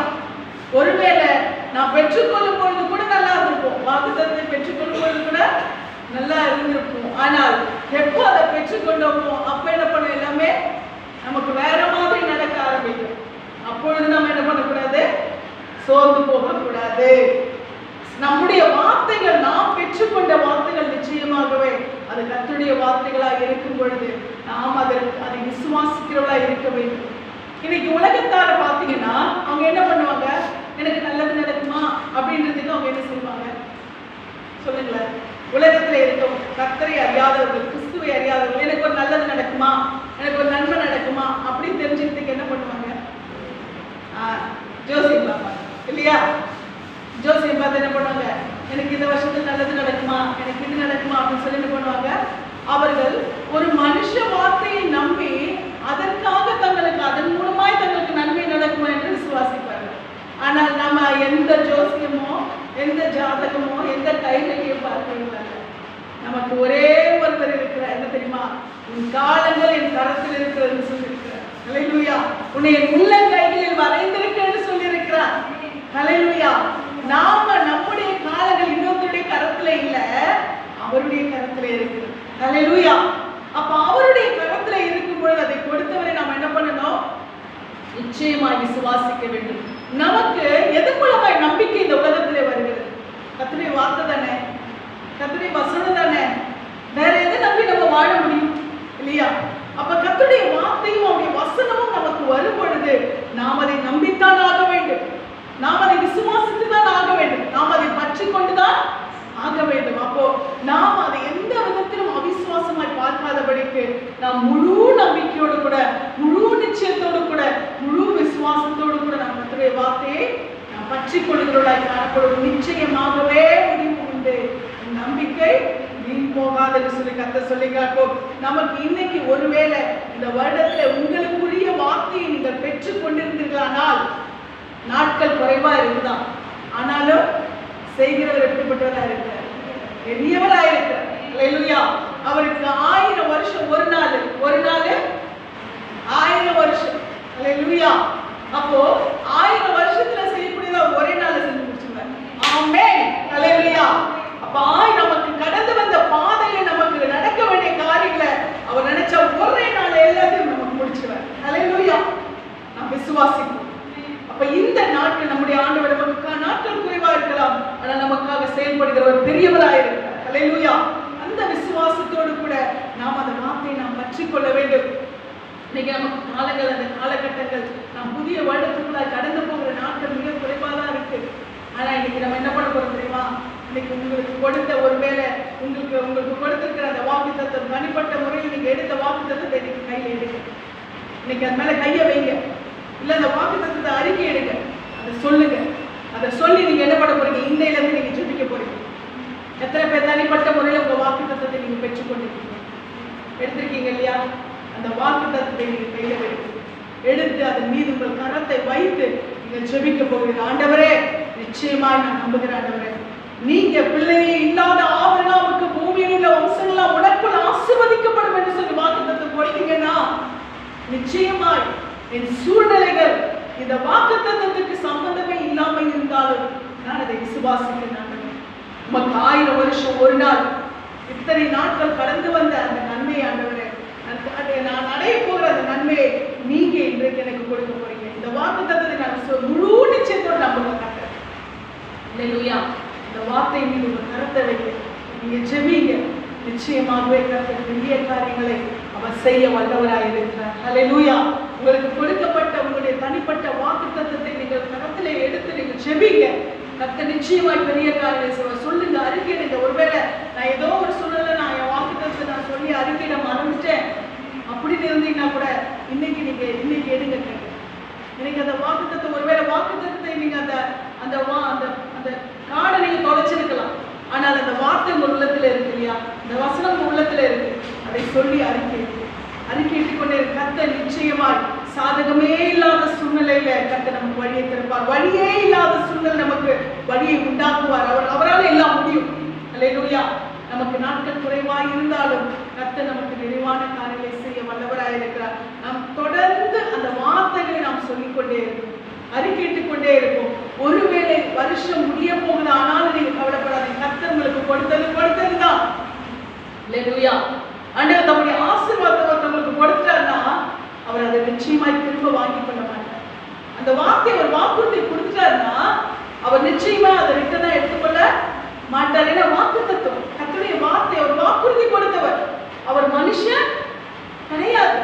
ஒருவேளை நாம் பெற்றுக்கொள்ளும் பொழுது கூட நல்லா இருந்திருப்போம், வாக்குத்தத்தத்தை பெற்றுக்கொள்ளும் பொழுது கூட நல்லா இருந்திருப்போம். ஆனால் எப்போ அதை பெற்றுக்கொண்டோமோ அப்ப என்ன பண்ண எல்லாமே நமக்கு வேற மாதிரி நடக்க ஆரம்பிக்கும். அப்பொழுது நம்ம என்ன சோர்ந்து போகக்கூடாது. நம்முடைய வார்த்தைகள், நாம் பெற்றுக்கொண்ட வார்த்தைகள் நிச்சயமாகவே அது கர்த்தருடைய வார்த்தைகளாக இருக்கும் பொழுது நாம் அதை விசுவாசிக்கிறவர்களா இருக்க வேண்டும். இன்னைக்கு உலகத்தார பார்த்தீங்கன்னா அவங்க என்ன பண்ணுவாங்க, எனக்கு நல்லது நடக்குமா அப்படின்றதுக்கு அவங்க என்ன செய்வாங்க சொல்லுங்களேன். உலகத்துல இருக்கும் கர்த்தரை அறியாதவர்கள், கிறிஸ்துவை அறியாதவர்கள், எனக்கு ஒரு நல்லது நடக்குமா, எனக்கு ஒரு நன்மை நடக்குமா அப்படின்னு தெரிஞ்சுக்கிறதுக்கு என்ன பண்ணுவாங்க, ஜோசியம் பார்ப்பாங்க இல்லையா? ஜோசியம் பார்த்து என்ன பண்ணுவாங்க, எனக்கு இந்த வருஷத்துல நல்லது நடக்குமா, எனக்கு இது நடக்குமா அப்படின்னு சொல்லி என்ன பண்ணுவாங்க, அவர்கள் ஒரு மனுஷ வார்த்தையை நம்பி அதற்காக தங்களுக்கு அதன் மூலமாய் தங்களுக்கு நன்மை நடக்குமா என்று விசுவாசிப்பார்கள். ஆனால் நம்ம எந்த ஜோசியமோ எந்த ஜாதகமோ எந்த கைலையும் பார்க்கவில்லை. நமக்கு ஒரே ஒருவர் இருக்கிறார், என்ன தெரியுமா, உன் காலங்கள் என் கரத்தில் இருக்கிறது சொல்லியிருக்கிறார். ஹல்லேலூயா. உன்னை என் உள்ளங்கைகளில் வரைந்திருக்கிறேன்னு சொல்லியிருக்கிறார். ஹல்லேலூயா. நாம நம்முடைய காலங்கள் இன்னொருத்தருடைய கரத்துல இல்ல, அவருடைய கரத்துல இருக்கு. ஹல்லேலூயா. அப்ப அவருடைய கரத்துல இருக்கும் பொழுது அதை கொடுத்தவரை நாம் என்ன பண்ணணும், நிச்சயமாய் விசுவாசிக்க வேண்டும். நமக்கு எது மூலமாய் நம்பிக்கை இந்த உலகத்திலே வருகிறது? கர்த்தருடைய வார்த்தை தானே, கர்த்தருடைய வசனம் தானே. வேற எதை நம்பி நம்ம வாழ முடியும் இல்லையா? அப்ப கர்த்தருடைய வார்த்தையும் அவருடைய வசனமும் நமக்கு வரும் பொழுது நாம் அதை நம்பித்தான் ஆக வேண்டும், நாம் அதை விசுவாசித்து தான் ஆக வேண்டும், நாம் அதை பற்றி கொண்டுதான் ஆக வேண்டும். அப்போ நாம் அதை எந்த விதத்திலும் அவிசுவாசமாய் பார்க்காதபடிக்கு நாம் முழு நம்பிக்கையோடு கூட, முழு நிச்சயத்தோடு கூட, முழு விசுவாசத்தோடு கூட நாம் கர்த்தருடைய வார்த்தையை நாம் பற்றி கொள்கிறவர்களாய் காணப்படும். நிச்சயமாகவே முடிவு உண்டு, நம்பிக்கை வீண் போகாதுன்னு சொல்லி கர்த்தர் சொல்லி காட்டும். நமக்கு இன்னைக்கு ஒருவேளை இந்த வருடத்துல உங்களுக்குரிய வார்த்தையை நீங்கள் பெற்றுக் கொண்டிருந்தீர்களானால் நாட்கள் குறைவா இருக்குதான், ஆனாலும் செய்கிறவர் எப்படிப்பட்டவரா இருக்கிறார், பெரியவரா இருக்கிறார். ஹல்லேலூயா. அவருக்கு 1000 வருஷம் ஒரு நாள் 1000 வருஷம். ஹல்லேலூயா. அப்போ 1000 வருஷத்துல செய்யக்கூடியதா ஒரே நாள் செஞ்சு முடிச்சுவார். ஆமென். ஹல்லேலூயா. அப்ப நமக்கு கடந்து வந்த பாதையில நமக்கு நடக்க வேண்டிய காரியங்களை அவர் நினைச்ச ஒரே நாள் எல்லாத்தையும் நமக்கு முடிச்சுவார். ஹல்லேலூயா. நாம் விசுவாசிப்போம். அப்ப இந்த நாட்கள் நம்முடைய ஆண்டவர், நமக்கு நாட்கள் குறைவா இருக்கலாம், ஆனால் நமக்காக செயல்படுகிற ஒரு பெரியவராக இருக்கிறார். ஹல்லேலூயா. அந்த விசுவாசத்தோடு கூட நாம் அந்த வார்த்தையை நாம் பற்றிக்கொள்ள வேண்டும். இன்னைக்கு நமக்கு காலங்கள், அந்த காலகட்டங்கள், நாம் புதிய வருடத்துக்குள்ளாய் கடந்து போகிற நாட்கள் மிக குறைவா தான் இருக்கு. ஆனா இன்னைக்கு நம்ம என்ன பண்ண போறோம் தெரியுமா? இன்னைக்கு உங்களுக்கு கொடுத்த ஒருவேளை உங்களுக்கு கொடுத்திருக்கிற அந்த வாக்குத்தத்தம், தனிப்பட்ட முறையில் நீங்க எடுத்த வாக்குத்தத்தத்தை இன்னைக்கு கையில எடுங்க. இன்னைக்கு அது மேல கையை வைங்க, இல்ல அந்த வாக்குத்தத்தத்தை அறிக்கை எடுங்க, அதை சொல்லுங்க. அதை சொல்லி நீங்க என்ன பண்ண போறீங்க, இன்றையில இருந்து நீங்க ஜெபிக்க போறீங்க. எத்தனை பேர் தனிப்பட்ட முறையில் உங்க வாக்குத்தத்தத்தை நீங்க பெற்றுக்கொண்டிருக்கீங்க? எடுத்திருக்கீங்க இல்லையா? அந்த வாக்குத்தத்தத்தை நீங்க கையில எடுத்து அதன் மீது உங்கள் கரத்தை வைத்து நீங்க ஜெபிக்க போகிறீங்க. ஆண்டவரே, நிச்சயமாய் நான் நம்புகிறேன் ஆண்டவரே, நீங்க பிள்ளையே இல்லாத ஆபிரகாமுக்கு பூமியில் உள்ள வம்சங்களாம் உனக்குள் ஆசீர்வதிக்கப்படும் என்று சொல்லி வாக்குத்தத்தம் போட்டீங்கன்னா நிச்சயமாய் என் சூழ்நிலைகள் இந்த வாக்குத்தத்தத்துக்கு சம்பந்தமே இல்லாமல் இருந்தாலும் நான் அதை விசுவாசிக்கிறேன். உமக்கு 1000 வருஷம் ஒரு நாள், இத்தனை நாட்கள் கடந்து வந்த அந்த நன்மையை ஆண்டவரே, நான் அடைய போகிற அந்த நன்மையை நீங்க இன்றைக்கு எனக்கு கொடுக்க போறீங்க. இந்த வாக்குத்தத்தத்தை நான் முழு நிச்சயத்தோடு நம்புகிறேன். ஹல்லேலூயா. இந்த வார்த்தை மீது உங்க கரத்தை வைக்க நீங்க ஜெபிங்க. நிச்சயமாகவே கர்த்தர் பெரிய காரியங்களை அவர் செய்ய வல்லவராய் இருக்கிறார். ஹல்லேலூயா. உங்களுக்கு கொடுக்கப்பட்ட உங்களுடைய தனிப்பட்ட வாக்குத்தத்தத்தை நீங்கள் கரத்திலே எடுத்து நீங்க ஜெபிங்க. கர்த்தர் நிச்சயமாய் பெரிய காரியங்களை சொல்லுங்க, அறிக்கையிடுங்க. ஒருவேளை நான் ஏதோ ஒரு சூழல்ல நான் என் வாக்குத்தத்தத்தை நான் சொல்லி அறிக்கையிட மறந்துட்டேன் அப்படின்னு இருந்தீங்கன்னா கூட இன்னைக்கு எடுங்க. எனக்கு அந்த வாக்குத்தத்தை, ஒருவேளை வாக்குத்தத்தை நீங்க அந்த அந்த அந்த காடை நீங்க தொலைச்சிருக்கலாம், ஆனால் அந்த வார்த்தை உங்க உள்ளத்துல இருக்கு இல்லையா, அந்த வசனம் உங்க உள்ளத்துல இருக்கு, அதை சொல்லி அறிக்கையிட்டுக் கொண்டே கர்த்தர் நிச்சயமாய் சாதகமே இல்லாத சூழ்நிலையில கர்த்தர் நமக்கு வழியை திறப்பார். வழியே இல்லாத சூழ்நிலை நமக்கு வழியை உண்டாக்குவார். அவரால் எல்லாம் முடியும். ஹல்லேலூயா. நமக்கு நாட்கள் குறைவாய் இருந்தாலும் கர்த்தர் நமக்கு நிறைவான காரியங்களை செய்ய வல்லவராய் இருக்கிறார். நாம் தொடர்ந்து அந்த வார்த்தைகளை நாம் சொல்லிக்கொண்டே இருக்கோம், அறிக்கையிட்டுக் கொண்டே இருக்கும். ஒருவேளை வருஷம் முடிய போகுது, ஆனாலும் நீங்க கவலைப்படாதீங்க. கர்த்தர் உங்களுக்கு கொடுத்ததுதான். ஹல்லேலூயா. ஆண்டவர் தம்முடைய ஆசீர்வாதத்தை ஒருத்தவங்களுக்கு கொடுத்தாருன்னா அவர் அதை நிச்சயமாய் திரும்ப வாங்கி கொள்ள மாட்டார். அந்த வார்த்தை ஒரு வாக்குறுதி கொடுத்து கொடுத்துட்டாருன்னா அவர் நிச்சயமா அதை ரிட்டனா எடுத்துக்கொள்ள மாட்டார். ஏன்னா வாக்குத்தத்தம், கர்த்தருடைய வார்த்தை, அவர் வாக்குறுதி கொடுத்தவர், அவர் மனுஷன் கிடையாது.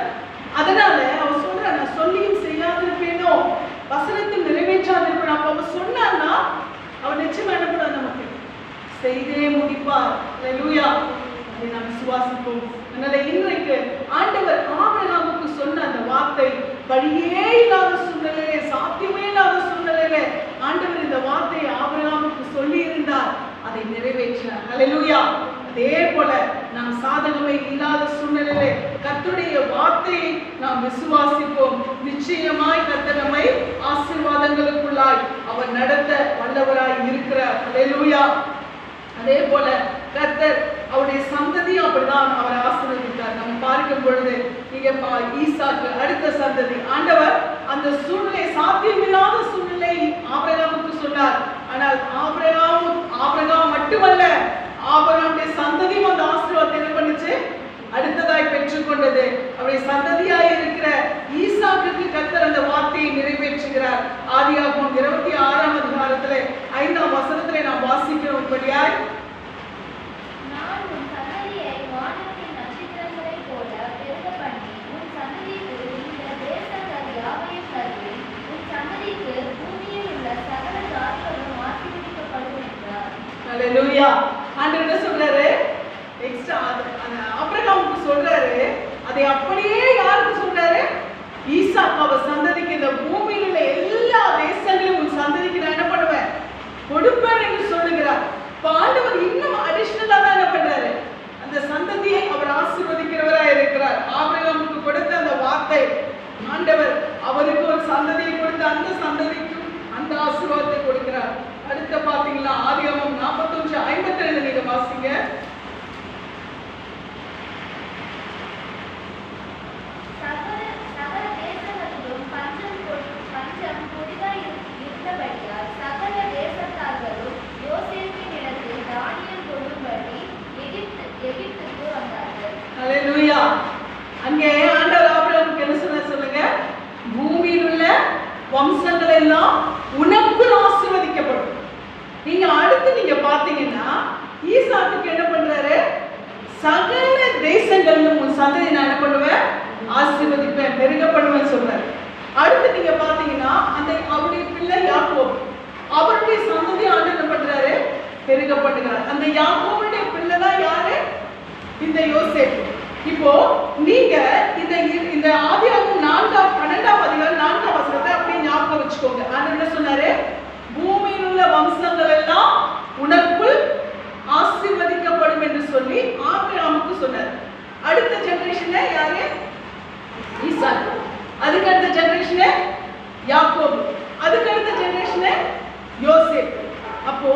அதனால அவர் சொல்ற, நான் சொல்லியும் செய்யாதிருப்பேனோ, வசனத்தில் நிறைவேற்றாதிருப்பேன். அப்ப அவர் சொன்னான்னா அவர் நிச்சயமா என்ன பண்ணார், நமக்கு செய்தே முடிப்பார். அல்லேலூயா. அதை நாம் விசுவாசிப்போம். அதனால இன்றைக்கு ஆண்டவர் ஆபிரகாமுக்கு சொன்ன அந்த வார்த்தை, வழியே இல்லாத சூழ்நிலையிலே, சாத்தியமே இல்லாத சூழ்நிலையிலே ஆண்டவர் இந்த வார்த்தையை ஆபிரகாமுக்கு சொல்லி இருந்தார், அதை நிறைவேற்றினார். அல்லேலூயா. அதே போல நாம் சாதகமே இல்லாத சூழ்நிலையிலே கர்த்தருடைய வார்த்தையை நாம் விசுவாசிப்போம். நிச்சயமாய் கர்த்தர் நம்மை ஆசீர்வாதங்களுக்குள்ளாய் அவர் நடத்த வல்லவராய் இருக்கிறார். அல்லேலூயா. அதே போல கர்த்தர் அவருடைய சந்ததியும் அப்படிதான் அவரை ஆசீர்வதித்தார். நம்ம பார்க்கும் பொழுது இங்க ஈசாக்கு அடுத்த சந்ததி, ஆண்டவர் அந்த சூழ்நிலை, சாத்தியமில்லாத சூழ்நிலை ஆபிரகாமுக்கு சொன்னார். ஆனால் ஆபிரகாம் மட்டுமல்ல, ஆபிரகாமுடைய சந்ததியும் அந்த ஆசீர்வாதத்தை என்ன பண்ணுச்சு, அடுத்ததாய் பெற்றுக்கொண்டது. அவருடைய சந்ததியாய் இருக்கிற ஈசாக்குக்கு கர்த்தர் அந்த வார்த்தையை நிறைவேற்றுகிறார். ஆதியாகமம் 26ஆம் அதிகாரத்திலே 5ஆம் வசனத்திலே நாம் வாசிக்கிறோம் படியாய், நான் உன் சந்ததியை வானத்தின் நட்சத்திரங்களைப் போல பெருக பண்ணி உன் சந்ததிக்கு இந்த தேசங்கள் யாவையும் தருவேன், உன் சந்ததிக்கு பூமியில் உள்ள சகல ஜாதிகளும் ஆசீர்வதிக்கப்படும் என்றார். அல்லேலூயா. ஆண்டவர் என்ன சொல்றாரு, எக்ஸ்ட்ரா ஆபிரகாமுக்கு சொல்றாரு, அதை அப்படியே யாருக்கு சொல்றாரு, ஈசாக்கு சந்ததிக்கு, இந்த பூமியில் உள்ள எல்லா தேசங்களையும் உன் சந்ததிக்கு நான் என்ன பண்ணுவேன், கொடுப்பேன் என்று சொல்லுகிறார். ஆண்டவர் இன்னும் அடிஷனலா தான் என்ன பண்றாரு, அந்த சந்ததியை அவர் ஆசீர்வதிக்கிறவராய் இருக்கிறார். ஆபிரகாமுக்கு கொடுத்த அந்த வார்த்தை, ஆண்டவர் அவருக்கு ஒரு சந்ததியை கொடுத்து அந்த சந்ததிக்கு அந்த ஆசீர்வாதத்தை கொடுக்கிறார். அடுத்த பாத்தீங்களா, ஆதியாகமம் 41:52 நீங்க வாசிங்க. சகல தேசங்களிலும் பஞ்சம் கொடிதாய் இருந்தபடியால் சகல தேசத்தார்களும் யோசேப்பின் இடத்தில் தானியம் கொள்ளும்படி எகிப்துக்கு வந்தார்கள். அல்லேலூயா. அங்கே ஆண்டவர் ஆபிரகாமுக்கு என்ன சொல்லுங்க, பூமியில் உள்ள வம்சங்கள் எல்லாம் உனக்கு ஆசீர்வதிக்கப்படும். நீங்க அடுத்து நீங்க பாத்தீங்கன்னா ஈசாக்குக்கு என்ன பண்றாரு, சகல தேசங்களிலும் உன் சந்ததி நான் என்ன பண்ணுவேன், ஆசீர்வதிப்பேன், பெருக பண்ணுவேன் சொல்றாரு. அடுத்து நீங்க பாத்தீங்கன்னா அந்த அவருடைய பிள்ளை யாக்கோபு, அவருடைய சந்ததி ஆண்டு என்ன பண்றாரு, பெருக பண்ணுகிறார். அந்த யாக்கோபுடைய பிள்ளை தான் யாரு, இந்த யோசேப்பு. இப்போ நீங்க இந்த ஆதியாகமம் 12ஆம் அதிகாரம் 4ஆம் வசனத்தை அப்படியே ஞாபகம் வச்சுக்கோங்க. ஆண்டவர் என்ன சொன்னாரு, பூமியில் உள்ள வம்சங்கள் எல்லாம் உனக்குள் ஆசீர்வதிக்கப்படும் என்று சொல்லி ஆபிரகாமுக்கு சொன்னார். அடுத்த ஜெனரேஷன் யாரு, ஈசாக்கு. அதுக்கு அடுத்த ஜெனரேஷன் யாக்கோபு. அதுக்கு அடுத்த ஜெனரேஷன் யோசேப்பு. அப்போ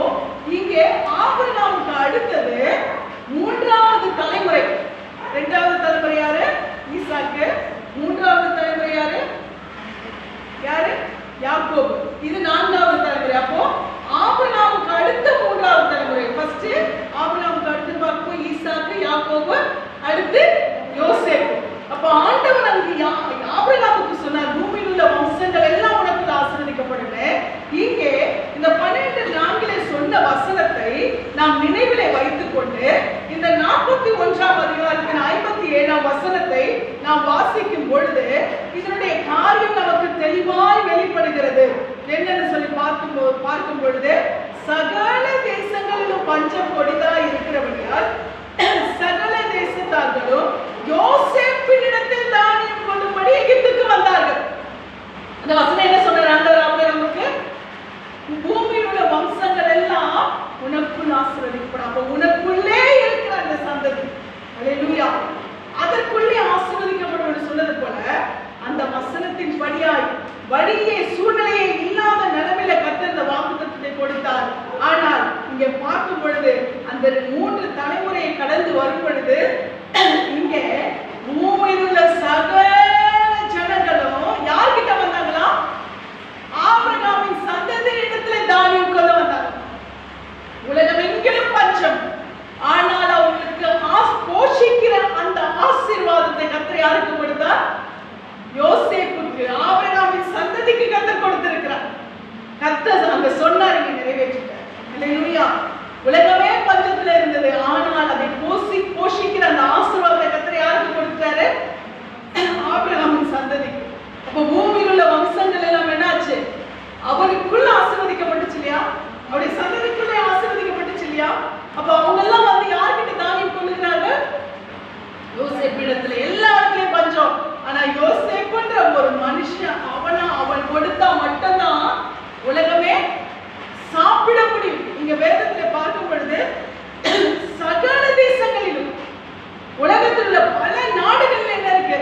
இங்கே ஆபிரகாமுக்கு அடுத்தது மூன்றாவது தலைமுறை. இரண்டாவது தலைமுறை யாரு, ஈசாக்கு. மூன்றாவது தலைமுறை யாரு, யாக்கோபு. இது நான்காவது தலைமுறை. அப்போ ஆபிரகாமுக்கு அடுத்த மூன்றாவது தலைமுறை. ஃபர்ஸ்ட் ஆபிரகாமுக்கு அடுத்து பார்ப்போம் ஈசாக்கு, யாக்கோபு, அடுத்து யோசேப்பு. அப்போ ஆண்டவர் அங்கு ஆபிரகாமுக்கு சொன்னார், பூமியில் உள்ள வம்சங்கள் எல்லாம் உனக்கு ஆசீர்வதிக்கப்படும். இங்கே இந்த 12:4 சொன்ன வசனத்தை நாம் நினைவிலே வைத்துக் கொண்டு இந்த 41ஆம் அதிகாரத்தின் 57ஆம் வசனத்தை நாம் வாசிக்கும் பொழுது இதனுடைய காரியம் நமக்கு தெளிவாய் வெளிப்படுகிறது. என்னன்னு சொல்லி பார்க்கும் பொழுது, சகல தேசங்களிலும் பஞ்சம் கொடிதாய் இருக்கிறபடியால் சகல தேசத்தார்களும் யோசேப்பினிடத்தில் தானியம் கொள்ளும்படி எகிப்துக்கு வந்தார்கள். அந்த வசனம் என்ன சொல்றாங்க, நமக்கு பூமியில் உள்ள வம்சங்கள் எல்லாம் உனக்குள் ஆசீர்வதிக்கப்படும். அப்ப உனக்குள்ளே இருக்கிற அந்த சந்ததி, அல்லேலூயா, அதற்குள்ளே ஆசீர்வதிக்கப்படும் என்று சொன்னது போல அந்த வசனத்தின் படியாய் வழியே சூழ்நிலையே இல்லாத நிலைமையில கர்த்தர் இந்த வாக்குத்தத்தத்தை கொடுத்தார். ஆனால் இங்கே பார்க்கும் பொழுது அந்த 3 தலைமுறையை கடந்து வரும் பொழுது இங்கே பூமியில் உள்ள சகல ஜனங்களும் யார்கிட்ட வந்தாங்களா, ஆபிரகாமின் சந்ததி இடத்துல தானியம் கொள்ள வந்தாங்க. உலகம் எங்கிலும் பஞ்சம், ஆனால் அவங்களுக்கு போஷிக்கிற அந்த ஆசீர்வாதத்தை கர்த்தர் யாருக்கு கொடுத்தார், யோசேப்புக்கு, ஆபிரகாமின் சந்ததிக்கு கர்த்தர் கொடுத்திருக்கிறார். கர்த்தர் அங்க சொன்னார், இங்க நிறைவேற்றிட்டார். அல்லேலூயா. உலகமே பஞ்சத்துல இருந்தது, ஆனால் அதை போஷிக்கிற அந்த ஆசீர்வாதத்தை கர்த்தர் யாருக்கு கொடுத்தாரு? ஆபிரகாமின் சந்ததிக்கு. அப்ப பூமியில் உள்ள வம்சங்கள் எல்லாம் என்னாச்சு? அவருக்குள்ள ஆசீர்வதிக்கப்பட்டுச்சு இல்லையா? அவருடைய சந்ததிக்குள்ளே ஆசீர்வதிக்கப்பட்டுச்சு இல்லையா? அப்ப அவங்க எல்லாம் வந்து யார்கிட்ட தானியம் கொள்ளுகிறாங்க? யோசேப்பிடத்துல. எல்லா இடத்துலயும் பஞ்சம், ஆனா யோசேப்புன்ற ஒரு மனுஷன் அவன் கொடுத்தா மட்டும்தான் உலகமே சாப்பிட முடியும். இங்க வேதத்துல பார்க்கும் பொழுது சகல தேசங்களிலும் உலகத்தில் உள்ள பல நாடுகள்ல என்ன இருக்கு?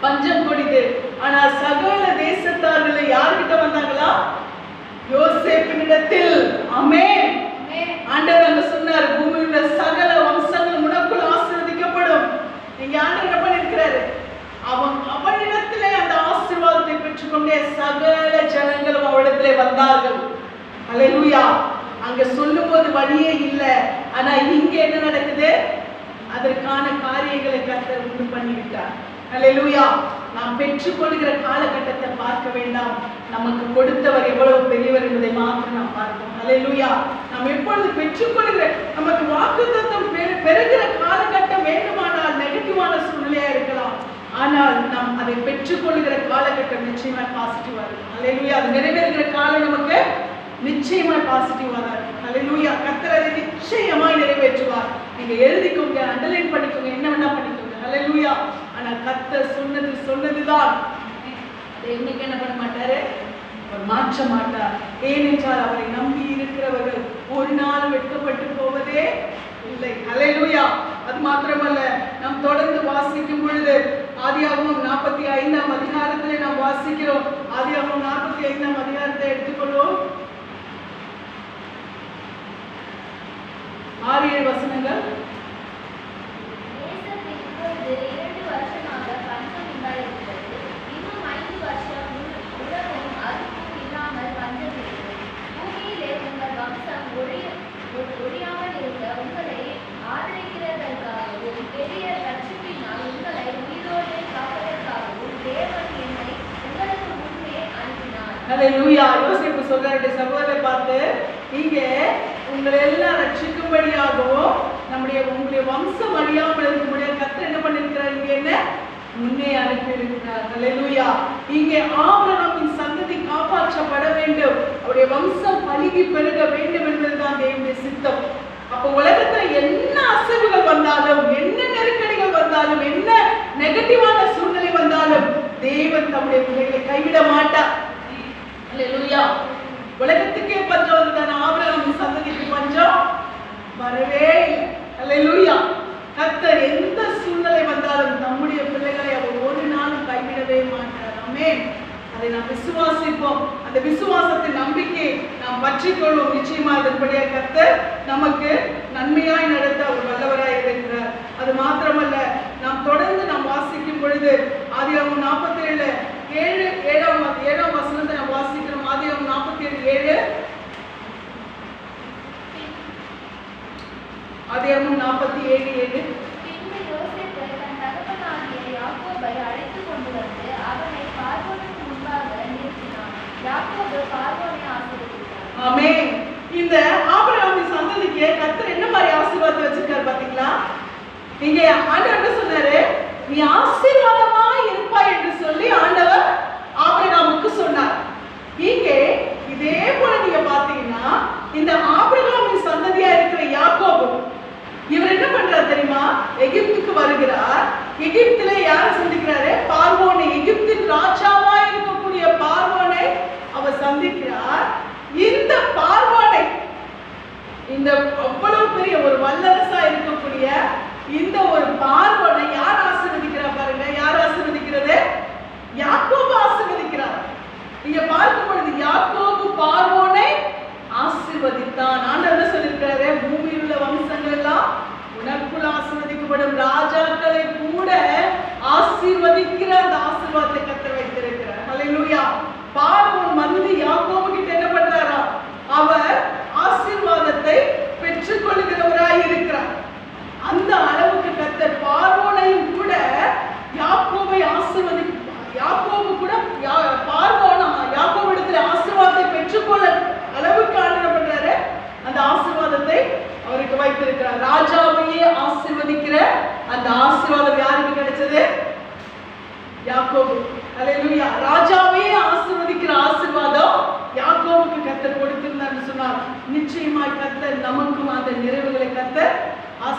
பஞ்சம் கொடிது. ஆனா சகல தேசத்தார்கள் யார்கிட்ட வந்தாங்களா? யோசேப்பினிடத்தில். ஆமென். ஆண்டவர் அங்க சொன்னார், பூமியில சகல வம்சங்கள் உனக்குள் ஆசீர்வதிக்கப்படும். நீங்க ஆண்டவர் என்ன பண்ணிருக்கிறாரு? அவனிடத்திலே அந்த ஆசீர்வாதத்தை பெற்றுக்கொண்டே சகல ஜனங்களும் அவனிடத்திலே வந்தார்கள். அல்லேலூயா. அங்க சொல்லும் போது வழியே இல்லை, ஆனா இங்க என்ன நடக்குது? அதற்கான காரியங்களை கர்த்தர் உண்டு பண்ணிவிட்டார். அல்லேலூயா. நாம் பெற்றுக்கொள்கிற காலகட்டத்தை பார்க்க வேண்டாம், நமக்கு கொடுத்தவர் எவ்வளவு பெரியவர் என்பதை மாத்திரம் நாம் பார்ப்போம். அல்லேலூயா. நாம் எப்பொழுது பெற்றுக்கொள்கிற நமக்கு வாக்குத்தத்தம் பெறுகிற காலகட்டம் வேண்டுமானால் நெகட்டிவான சூழ்நிலையா இருக்கலாம், ஆனால் நாம் அதை பெற்றுக்கொள்கிற காலகட்டம் நிச்சயமா பாசிட்டிவா இருக்கும். அல்லேலூயா. அது நிறைவேறுகிற காலம் நமக்கு நிச்சயமா பாசிட்டிவா தான் இருக்கும். அல்லேலூயா. கர்த்தர் அதை நிச்சயமாய் நிறைவேற்றுவார். நீங்க எழுதிக்கோங்க, அண்டர்லைன் பண்ணிக்கோங்க, என்ன வேணா பண்ணிக்கோங்க. அல்லேலூயா. ஆனா கர்த்தர் சொன்னதுதான். அதை இன்னைக்கு என்ன பண்ண மாட்டாரு? அவர் மாற்ற மாட்டார். ஏனென்றால் அவரை நம்பி இருக்கிறவர்கள் ஒரு நாள் வெட்கப்பட்டு போவதே இல்லை. அல்லேலூயா. அது மாத்திரமல்ல, நாம் தொடர்ந்து வாசிக்கும் பொழுது ஆதியாகமம் 45ஆம் அதிகாரத்திலே நாம் வாசிக்கிறோம். ஆதியாகமம் 45ஆம் அதிகாரத்தை எடுத்துக்கொள்வோம். 6-7 வசனங்கள். அல்லேலூயா. யோசேப்பு சொல்றாரு சகோதரரை பார்த்து, இங்க உங்களை எல்லாம் ரட்சிக்கும்படியாகவும் உங்களுடைய வம்சம் அழியாமல் இருக்கும்படியாக கர்த்தர் என்ன பண்ணிருக்கிறார்? இங்க என்ன முன்னே அனுப்பி இருக்கிறார். அல்லேலூயா. இங்கே ஆபிரகாமின் சந்ததி காப்பாற்றப்பட வேண்டும், அவருடைய வம்சம் பலுகி பெருக வேண்டும் என்பதுதான் தேவனுடைய சித்தம். அப்ப உலகத்துல என்ன அசைவுகள் வந்தாலும், என்ன நெருக்கடிகள் வந்தாலும், என்ன நெகட்டிவான சூழ்நிலை வந்தாலும் தேவன் தம்முடைய பிள்ளைகளை கைவிட மாட்டார். அல்லேலூயா. உலகத்துக்கே பஞ்சம் வந்ததான ஆபிரகாமின் சந்ததிக்கு பஞ்சம் வரவே இல்லை. அல்லேலூயா. கர்த்தர் எந்த சூழ்நிலை வந்தாலும் நம்முடைய பிள்ளைகளை அவர் ஒரு நாளும் கைவிடவே மாட்டார். ஆமென். அதை நாம் விசுவாசிப்போம். அந்த விசுவாசத்தின் நம்பிக்கை நாம் பற்றிக்கொள்வோம். நிச்சயமா அதன்படியாக கர்த்தர் நமக்கு நன்மையாய் நடத்த அவர் வல்லவராய் இருக்கிறார். அது மாத்திரமல்ல, நாம் தொடர்ந்து நாம் வாசிக்கும் பொழுது ஆதியாகமம் 47:7 வசனத்தை நாம் வாசிக்கிறோம். ஆதியாகமம் 47:7. ஆதியாகமம் 47:7. ஆமென். இந்த ஆபிரகாமின் சந்ததிக்கு கர்த்தர் என்ன மாதிரி ஆசீர்வாதத்தை வச்சிருக்காரு பாத்தீங்களா? இங்க ஆண்டவர் என்ன சொன்னாரு? நீ ஆசீர்வாதமா இருப்பாய் என்று சொல்லி ஆண்டவர் ஆபிரகாமுக்கு சொன்னார். இங்கே இதே போல நீங்க பாத்தீங்கன்னா, இந்த ஆபிரகாமின் சந்ததியா இருக்கிற யாக்கோபு, இவர் என்ன பண்றாரு தெரியுமா? எகிப்துக்கு வருகிறார். எகிப்துல யாரை சந்திக்கிறாரு? பார்வோனை, எகிப்தின் ராஜாவா இருக்கக்கூடிய பார்வோனை அவர் சந்திக்கிறார். இந்த பார்வோனை, இந்த அவ்வளவு பெரிய ஒரு வல்லரசா இருக்கக்கூடிய இந்த ஒரு பார்வோனை யார் ஆசீர்வதிக்கிறார் பாருங்க. யார் ஆசீர்வதிக்கிறது? யாக்கோபு ஆசீர்வதிக்கிறார். இங்க பார்க்கும் பொழுது யாக்கோபு பார்வோனை ஆசீர்வதித்தான். ஆண்டவர் என்ன சொல்லியிருக்கிறாரு? பூமியில் உள்ள வம்சங்கள் எல்லாம் உனக்குள் ஆசீர்வதிக்கப்படும், ராஜாக்களை கூட ஆசீர்வதிக்கிற அந்த ஆசீர்வாதத்தை கர்த்தர் வைத்திருக்கிறார். அல்லேலூயா. பார்வோன் வந்து யாக்கோபு கிட்ட என்ன பண்றாரா? அவர் ஆசீர்வாதத்தை பெற்றுக்கொள்கிறவராய் இருக்கிறார். அந்த அளவுக்கு கர்த்தர் பார்வோனையும் கூட யாக்கோபை ஆசீர்வதி, யாக்கோபு கூட பார்வோன் யாக்கோபு இடத்துல ஆசீர்வாதத்தை பெற்று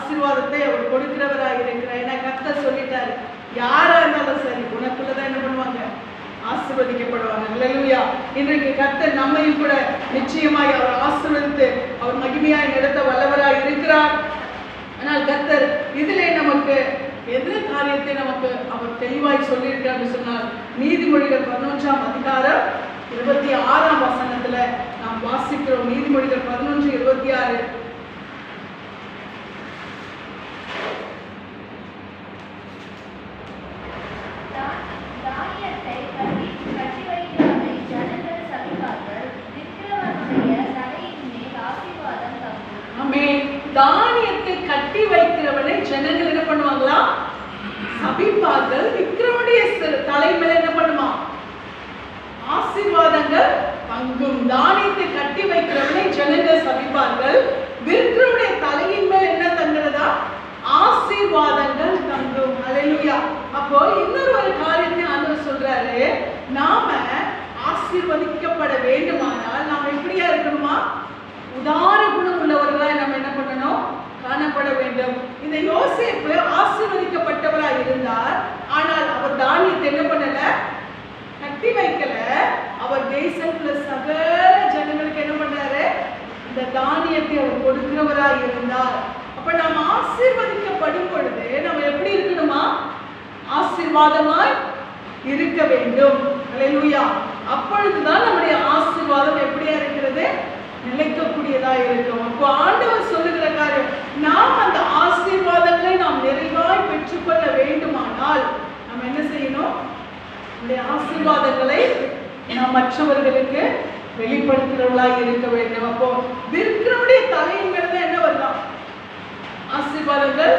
ஆசீர்வாதத்தை அவர் கொடுக்கிறவராக இருக்கிறார். ஏன்னா கர்த்தர் சொல்லிட்டாரு, யாரா இருந்தாலும் சரி உனக்குள்ளதான் என்ன பண்ணுவாங்க, ஆசீர்வதிக்கப்படுவாங்க. அல்லேலூயா. இன்றைக்கு கர்த்தர் நம்மையும் கூட நிச்சயமாய் அவர் ஆசீர்வதித்து அவர் மகிமையாய் நடத்த வல்லவராய் இருக்கிறார். ஆனால் கர்த்தர் இதிலே நமக்கு எந்த காரியத்தை நமக்கு அவர் தெளிவாய் சொல்லியிருக்காருன்னு சொன்னால், நீதிமொழிகள் 11ஆம் அதிகாரம் 26ஆம் வசனத்துல நாம் வாசிக்கிறோம். நீதிமொழிகள் 11:26. தானியத்தை கட்டி வைக்கிறவனை ஜனங்கள் என்ன பண்ணுவாங்களா, சபிப்பார்கள். விக்கிரவனுடைய தலைமையில என்ன பண்ணுமா, ஆசீர்வாதங்கள் தங்கும். தானியத்தை கட்டி வைக்கிறவனை ஜனங்கள் சபிப்பார்கள். விக்கிரவனுடைய தலையின் மேல் என்ன தங்குறதா, ஆசீர்வாதங்கள் தங்கும். அல்லேலூயா. அப்போ இன்னொரு ஒரு காரியத்தை ஆண்டவர் சொல்றாரு, நாம ஆசீர்வதிக்கப்பட வேண்டுமானால் நாம எப்படியா இருக்கணுமா, உதார குணம் உள்ளவர்களா நம்ம என்ன பண்ணணும், காணப்பட வேண்டும். இந்த யோசேப்பு ஆசீர்வதிக்கப்பட்டவராக இருந்தார். ஆனால் அவர் தானியத்தை என்ன பண்ணல, கட்டி வைக்கல. அவர் தேசத்துல சகல ஜனங்களுக்கு என்ன பண்றாரு, இந்த தானியத்தை அவர் கொடுக்கிறவராக இருந்தார். அப்ப நாம் ஆசீர்வதிக்கப்படும் பொழுது நம்ம எப்படி இருக்கணுமா, ஆசீர்வாதமாய் இருக்க வேண்டும். அல்லேலூயா. அப்பொழுதுதான் நம்முடைய ஆசீர்வாதம் எப்படியா இருக்கிறது, நிலைக்கக்கூடியதா இருக்கும். அப்போ ஆண்டவர் சொல்லுகிற காரியம், நாம் அந்த ஆசீர்வாதங்களை நாம் நிறைவாய் பெற்றுக்கொள்ள வேண்டுமானால் நாம் என்ன செய்யணும், அந்த ஆசீர்வாதங்களை நாம் மற்றவர்களுக்கு வெளிப்படுத்துகிறவர்களாக இருக்க வேண்டும். அப்போ விற்கிறவருடைய தலையின் மேல தான் என்ன வரலாம், ஆசீர்வாதங்கள்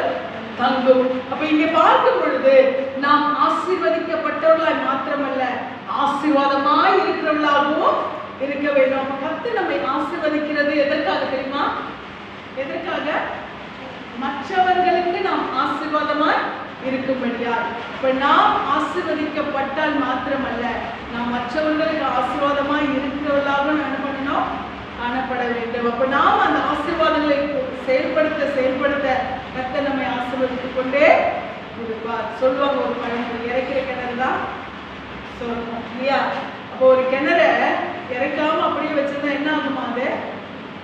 தங்கும். அப்ப இங்க பார்க்கும் பொழுது நாம் ஆசீர்வதிக்கப்பட்டவர்களாய் மாத்திரமல்ல, ஆசீர்வாதமாய் இருக்கிறவர்களாகவும் இருக்க வேண்டும். அப்ப கர்த்தர் நம்மை ஆசீர்வதிக்கிறது எதற்காக தெரியுமா, எதற்காக, மற்றவர்களுக்கு நாம் ஆசீர்வாதமாய் இருக்கும்படியாய். இப்ப நாம் ஆசீர்வதிக்கப்பட்டால் மாத்திரமல்ல, நாம் மற்றவர்களுக்கு ஆசீர்வாதமாய் இருக்கிறவர்களாக என்ன பண்ணணும், காணப்பட வேண்டும். அப்ப நாம் அந்த ஆசீர்வாதங்களை செயல்படுத்த கர்த்தர் நம்மை ஆசீர்வதித்துக் கொண்டே இருப்பார். சொல்லுவாங்க, ஒரு பழமொழி, இறைக்கிற கிணறு தான் சொல்லணும் இல்லையா. அப்போ ஒரு கிணற இறைக்காம அப்படியே வச்சிருந்தா என்ன ஆகுமா, அது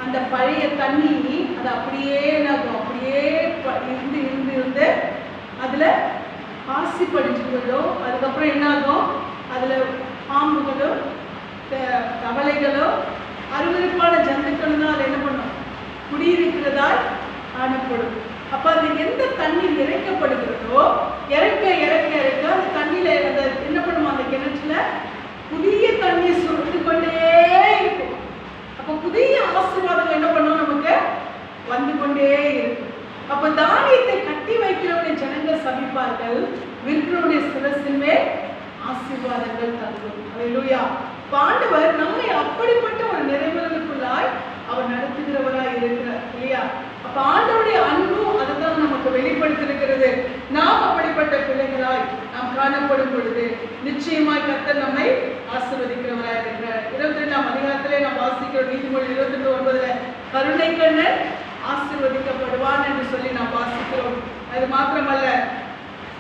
அந்த பழைய தண்ணி அது அப்படியே என்ன ஆகும், அப்படியே இருந்து இருந்து இருந்து அதுல பாசி படிச்சு போயிடும். அதுக்கப்புறம் என்ன ஆகும், அதுல பாம்புகளும் தவளைகளும் அருவருப்பான ஜந்துக்களும் தான் அதை என்ன பண்ணும், குடியிருக்கிறதால் காணப்படும். அப்ப அது எந்த தண்ணீர் இறைக்கப்படுகிறதோ, இறைக்க இறைக்க இறைக்க அந்த தண்ணியில அதை என்ன பண்ணுமா, அந்த கிணற்றுல புதிய தண்ணீர் சுருட்டு கொண்டே இருக்கும். அப்ப புதிய ஆசீர்வாதங்கள் என்ன பண்ணும், நமக்கு வந்து கொண்டே இருக்கும். அப்ப தானியத்தை கட்டி வைக்கிறவனை ஜனங்கள் சபிப்பார்கள், விற்கிறவனுடைய சிரசின் மேல் ஆசீர்வாதங்கள் தங்கும். அல்லேலூயா. ஆண்டவர் நம்மை அப்படிப்பட்ட ஒரு நிறைவுகளுக்குள்ளாய் அவர் நடத்துகிறவராய் இருக்கிறார் இல்லையா. அப்ப ஆண்டவருடைய அன்பும் அதுதான் நமக்கு வெளிப்படுத்திருக்கிறது. நாம் அப்படிப்பட்ட பிள்ளைகளாய் நாம் காணப்படும் பொழுது நிச்சயமாய் கர்த்தர் நம்மை ஆசீர்வதிக்கிறவராய் இருக்கிறார். 22ஆம் அதிகாரத்திலே நாம் வாசிக்கிறோம். நீதிமொழி 22:9 கருணை கண்ணன் ஆசீர்வதிக்கப்படுவான் என்று சொல்லி நாம் வாசிக்கிறோம். அது மாத்திரமல்ல,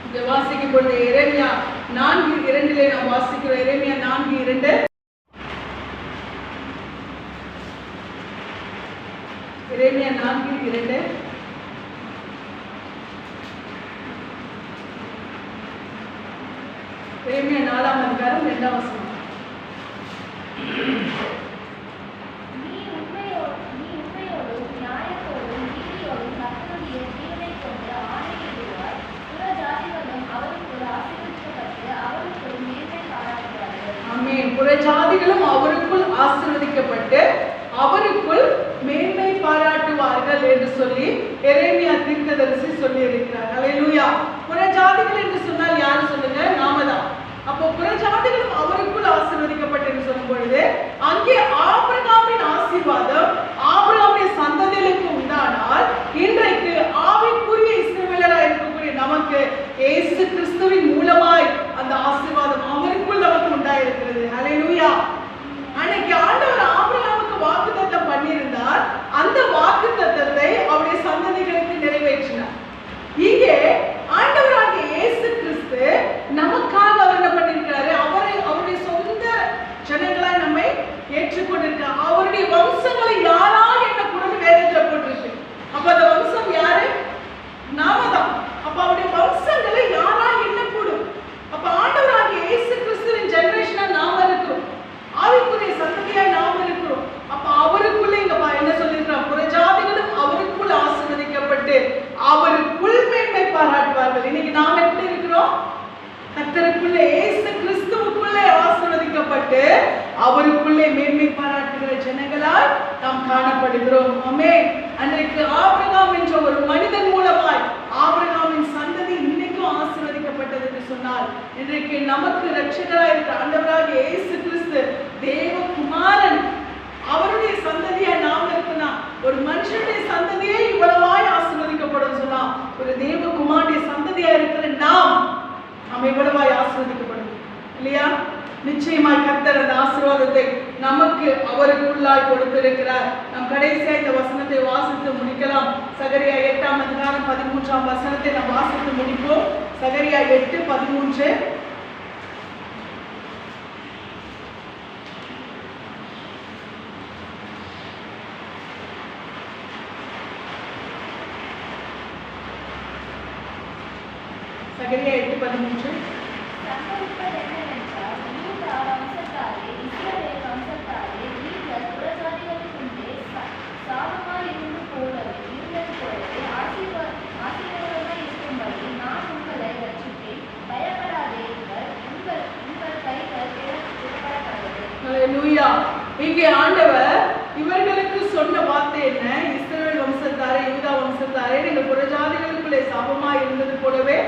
இங்க வாசிக்கும் பொழுது எரேமியா 4:2 நாம் வாசிக்கிறோம். எரேமியா 4:2 எரேமியா 4:2 எரேமியா 4ஆம் அதிகாரம் 2ஆம் வசனம். நீ உண்மையோடும் நியாயத்தோடும் நீதியோடும் கர்த்தருடைய ஜீவனை கொண்டு ஆணையிடுவாய். புற ஜாதிகளும் அவருக்குள் ஆசீர்வதிக்கப்பட்டு அவருக்குள் மேன்மை பாராட்டுவார்கள். ஆமென். புற ஜாதிகளும் அவருக்குள் ஆசீர்வதிக்கப்பட்டு அவருக்குள் மேன்மை பாராட்டுவார்கள் என்று சொல்லி எரேமியா தீர்க்கதரிசி சொல்லி இருக்கிறார். அல்லேலூயா. புற ஜாதிகள் என்று சொன்னால் யாரு சொல்லுங்க, நாம தான். அப்போ புற ஜாதிகளும் அவருக்குள் ஆசீர்வதிக்கப்பட்டு என்று சொல்லும் பொழுது அங்கே ஆபிரகாமின் ஆசீர்வாதம் ஆபிரகாமுடைய சந்ததிகளுக்கு உண்டானால், இன்றைக்கு ஆவிக்குரிய இஸ்ரவேலராய் இருக்கக்கூடிய நமக்கு இயேசு கிறிஸ்துவின் மூலமாய் அந்த ஆசீர்வாதம் அவருக்குள் நமக்கு உண்டாயிருக்கிறது. அல்லேலூயா. அன்னைக்கு ஆண்டவர் ஆபிரகாமுக்கு வாக்குத்தத்தம் பண்ணியிருந்தார். அந்த வாக்குத்தத்தத்தை அவருடைய சந்ததிகளுக்கு நிறைவேற்றினார். சொல்லப்பட்டிருக்கு, அவருடைய வம்சங்களை யாரால் என்ன கூடன்னு வேதத்துல போட்டிருக்கு. அப்ப அந்த வம்சம் யாரு? நாம தான். அப்ப அவருடைய வம்சங்களை யாரால் என்ன கூடும்? அப்ப ஆண்டவராகிய இயேசு கிறிஸ்துவின் ஜெனரேஷனா நாம இருக்கிறோம், ஆவிக்குரிய சந்ததியாய் நாம இருக்கிறோம். அப்ப அவருக்குள்ள இங்க என்ன சொல்லிருக்கிறார்? புறஜாதிகளும் அவருக்குள் ஆசீர்வதிக்கப்பட்டு அவருக்குள் மேன்மை பாராட்டுவார்கள். இன்னைக்கு நாம எப்படி இருக்கிறோம்? கர்த்தருக்குள்ளே இயேசு கிறிஸ்துவுக்குள்ளே ஆசீர்வதிக்கப்பட்டு அவருக்குள்ளே மேன்மை பாராட்டுகிற ஜனங்களாய் நாம் காணப்படுகிறோம். ஆமென். அன்றைக்கு ஆபிரகாம் என்ற ஒரு மனிதன் மூலமாய் ஆபிரகாமின் சந்ததி இன்னைக்கும் ஆசீர்வதிக்கப்பட்டது என்று சொன்னால், இன்றைக்கு நமக்கு இரட்சகராய் இருக்கிற ஆண்டவராகிய இயேசு கிறிஸ்து தேவகுமாரன், அவருடைய சந்ததியா நாம் இருக்குன்னா, ஒரு மனுஷனுடைய சந்ததியே இவ்வளவாய் ஆசீர்வதிக்கப்படும் சொன்னா, ஒரு தேவகுமாரனுடைய சந்ததியா இருக்கிற நாம் எவ்வளவாய் ஆசீர்வதிக்கப்படும் இல்லையா? நிச்சயமாய் கர்த்தர் அந்த ஆசீர்வாதத்தை நமக்கு அவருக்குள்ளாய் கொடுத்திருக்கிறார். நாம் கடைசியா இந்த வசனத்தை வாசித்து முடிக்கலாம். சகரியா 8ஆம் அதிகாரம் 13ஆம் வசனத்தை நாம் வாசித்து முடிப்போம். சகரியா 8:13. சகரியா 8:13. சம்பவிப்பது என்னவென்றால், யூதா வம்சத்தாரே, இஸ்ரவேல் வம்சத்தாரே, நீங்கள் புறஜாதிகளுக்குள்ளே சாபமாயிருந்து போலவே இருந்தது போலவே ஆசீர்வாதமாய் இருக்கும்படி நான் உங்களை ரட்சிப்பேன். பயப்படாதீர்கள், உங்கள் கைகள் திறக்கப்படக்கடவது. ஹல்லேலூயா. இங்கே ஆண்டவர் இவர்களுக்கு சொன்ன வார்த்தை என்ன? இஸ்ரவேல் வம்சத்தாரே, யூதா வம்சத்தாரே, நீங்கள் புறஜாதிகளுக்குள்ளே சாபமாய் இருந்தது போலவே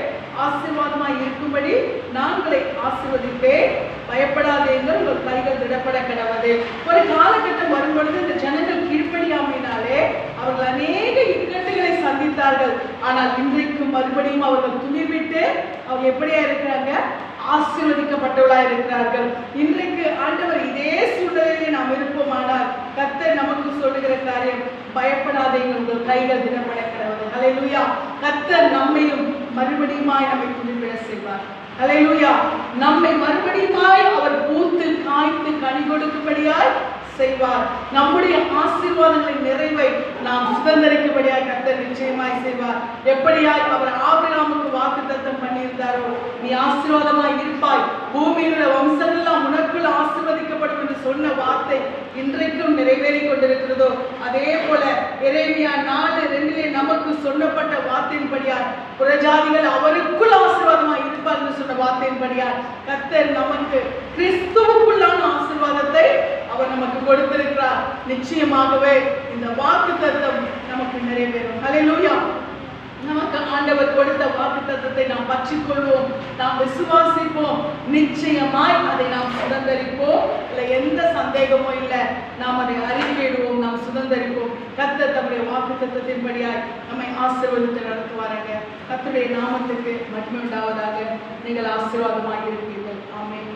ஆசீர்வாதமாய் இருக்கும்படி நான் உங்களை ஆசீர்வதிப்பேன். பயப்படாதீர்கள், உங்கள் கைகள் திடப்பட கடவது. ஒரு காலகட்டம் வரும்பொழுது இந்த ஜனங்கள் கீழ்ப்படியாமையினாலே அவர்கள் அநேக இக்கட்டுகளை சந்தித்தார்கள். ஆனால் இன்றைக்கு மறுபடியும் அவர்கள் துணிவிட்டு அவங்க எப்படியா இருக்கிறாங்க? ஆசீர்வதிக்கப்பட்டவர்களா இருக்கிறார்கள். இன்றைக்கு ஆண்டவர் இதே சூழ்நிலையிலே நாம் இருப்போமானால் கர்த்தர் நமக்கு சொல்லுகிற காரியம், பயப்படாதீங்க, உங்கள் கைகள் திடப்பட கடவது. ஹல்லேலூயா. கர்த்தர் நம்மையும் மறுபடியுமாய் நம்மை துணிவிட செய்வார். ஹல்லேலூயா. நம்மை மறுபடியுமாய் அவர் பூத்து காய்த்து கனி கொடுக்கும்படியாய் செய்வார். நம்முடைய ஆசீர்வாதங்களின் நிறைவை நாம் சுதந்திரிக்கும்படியாய் கர்த்தர் நிச்சயமாய் செய்வார். எப்படியாய் அவர் ஆபிரகாமுக்கு வாக்குத்தத்தம் பண்ணியிருந்தாரோ, நீ ஆசீர்வாதமாய் இருப்பாய், பூமியில் உள்ள வம்சங்கள்லாம் உனக்குள் ஆசீர்வதிக்கப்படும் என்று சொன்ன வார்த்தை இன்றைக்கும் நிறைவேறி கொண்டிருக்கிறதோ, அதே போல எரேமியா 4:2 நமக்கு சொல்லப்பட்ட வார்த்தையின்படியாய் புறஜாதிகள் அவருக்குள் ஆசீர்வாதமாய் இருப்பார் என்று சொன்ன வார்த்தையின்படியாய் கர்த்தர் நமக்கு கிறிஸ்துவுக்குள்ளான ஆசீர்வாதத்தை அவர் நமக்கு கொடுத்திருக்கிறார். நிச்சயமாகவே இந்த வாக்குத்தத்தம் நமக்கு நிறைவேறும். ஹல்லேலூயா. நமக்கு ஆண்டவர் கொடுத்த வாக்குத்தத்தத்தை நாம் பற்றிக்கொள்வோம், நாம் விசுவாசிப்போம், நிச்சயமாய் அதை நாம் சுதந்தரிப்போம். இல்லை எந்த சந்தேகமும் இல்லை, நாம் அதை அறிக்கையிடுவோம், நாம் சுதந்தரிப்போம். கர்த்தர் தம்முடைய வாக்குத்தத்தத்தின்படியாய் நம்மை ஆசீர்வதித்து நடத்துவாருங்க. கர்த்தருடைய நாமத்துக்கு மகிமை உண்டாவதாக. நீங்கள் ஆசீர்வாதமாக இருப்பீர்கள். ஆமென்.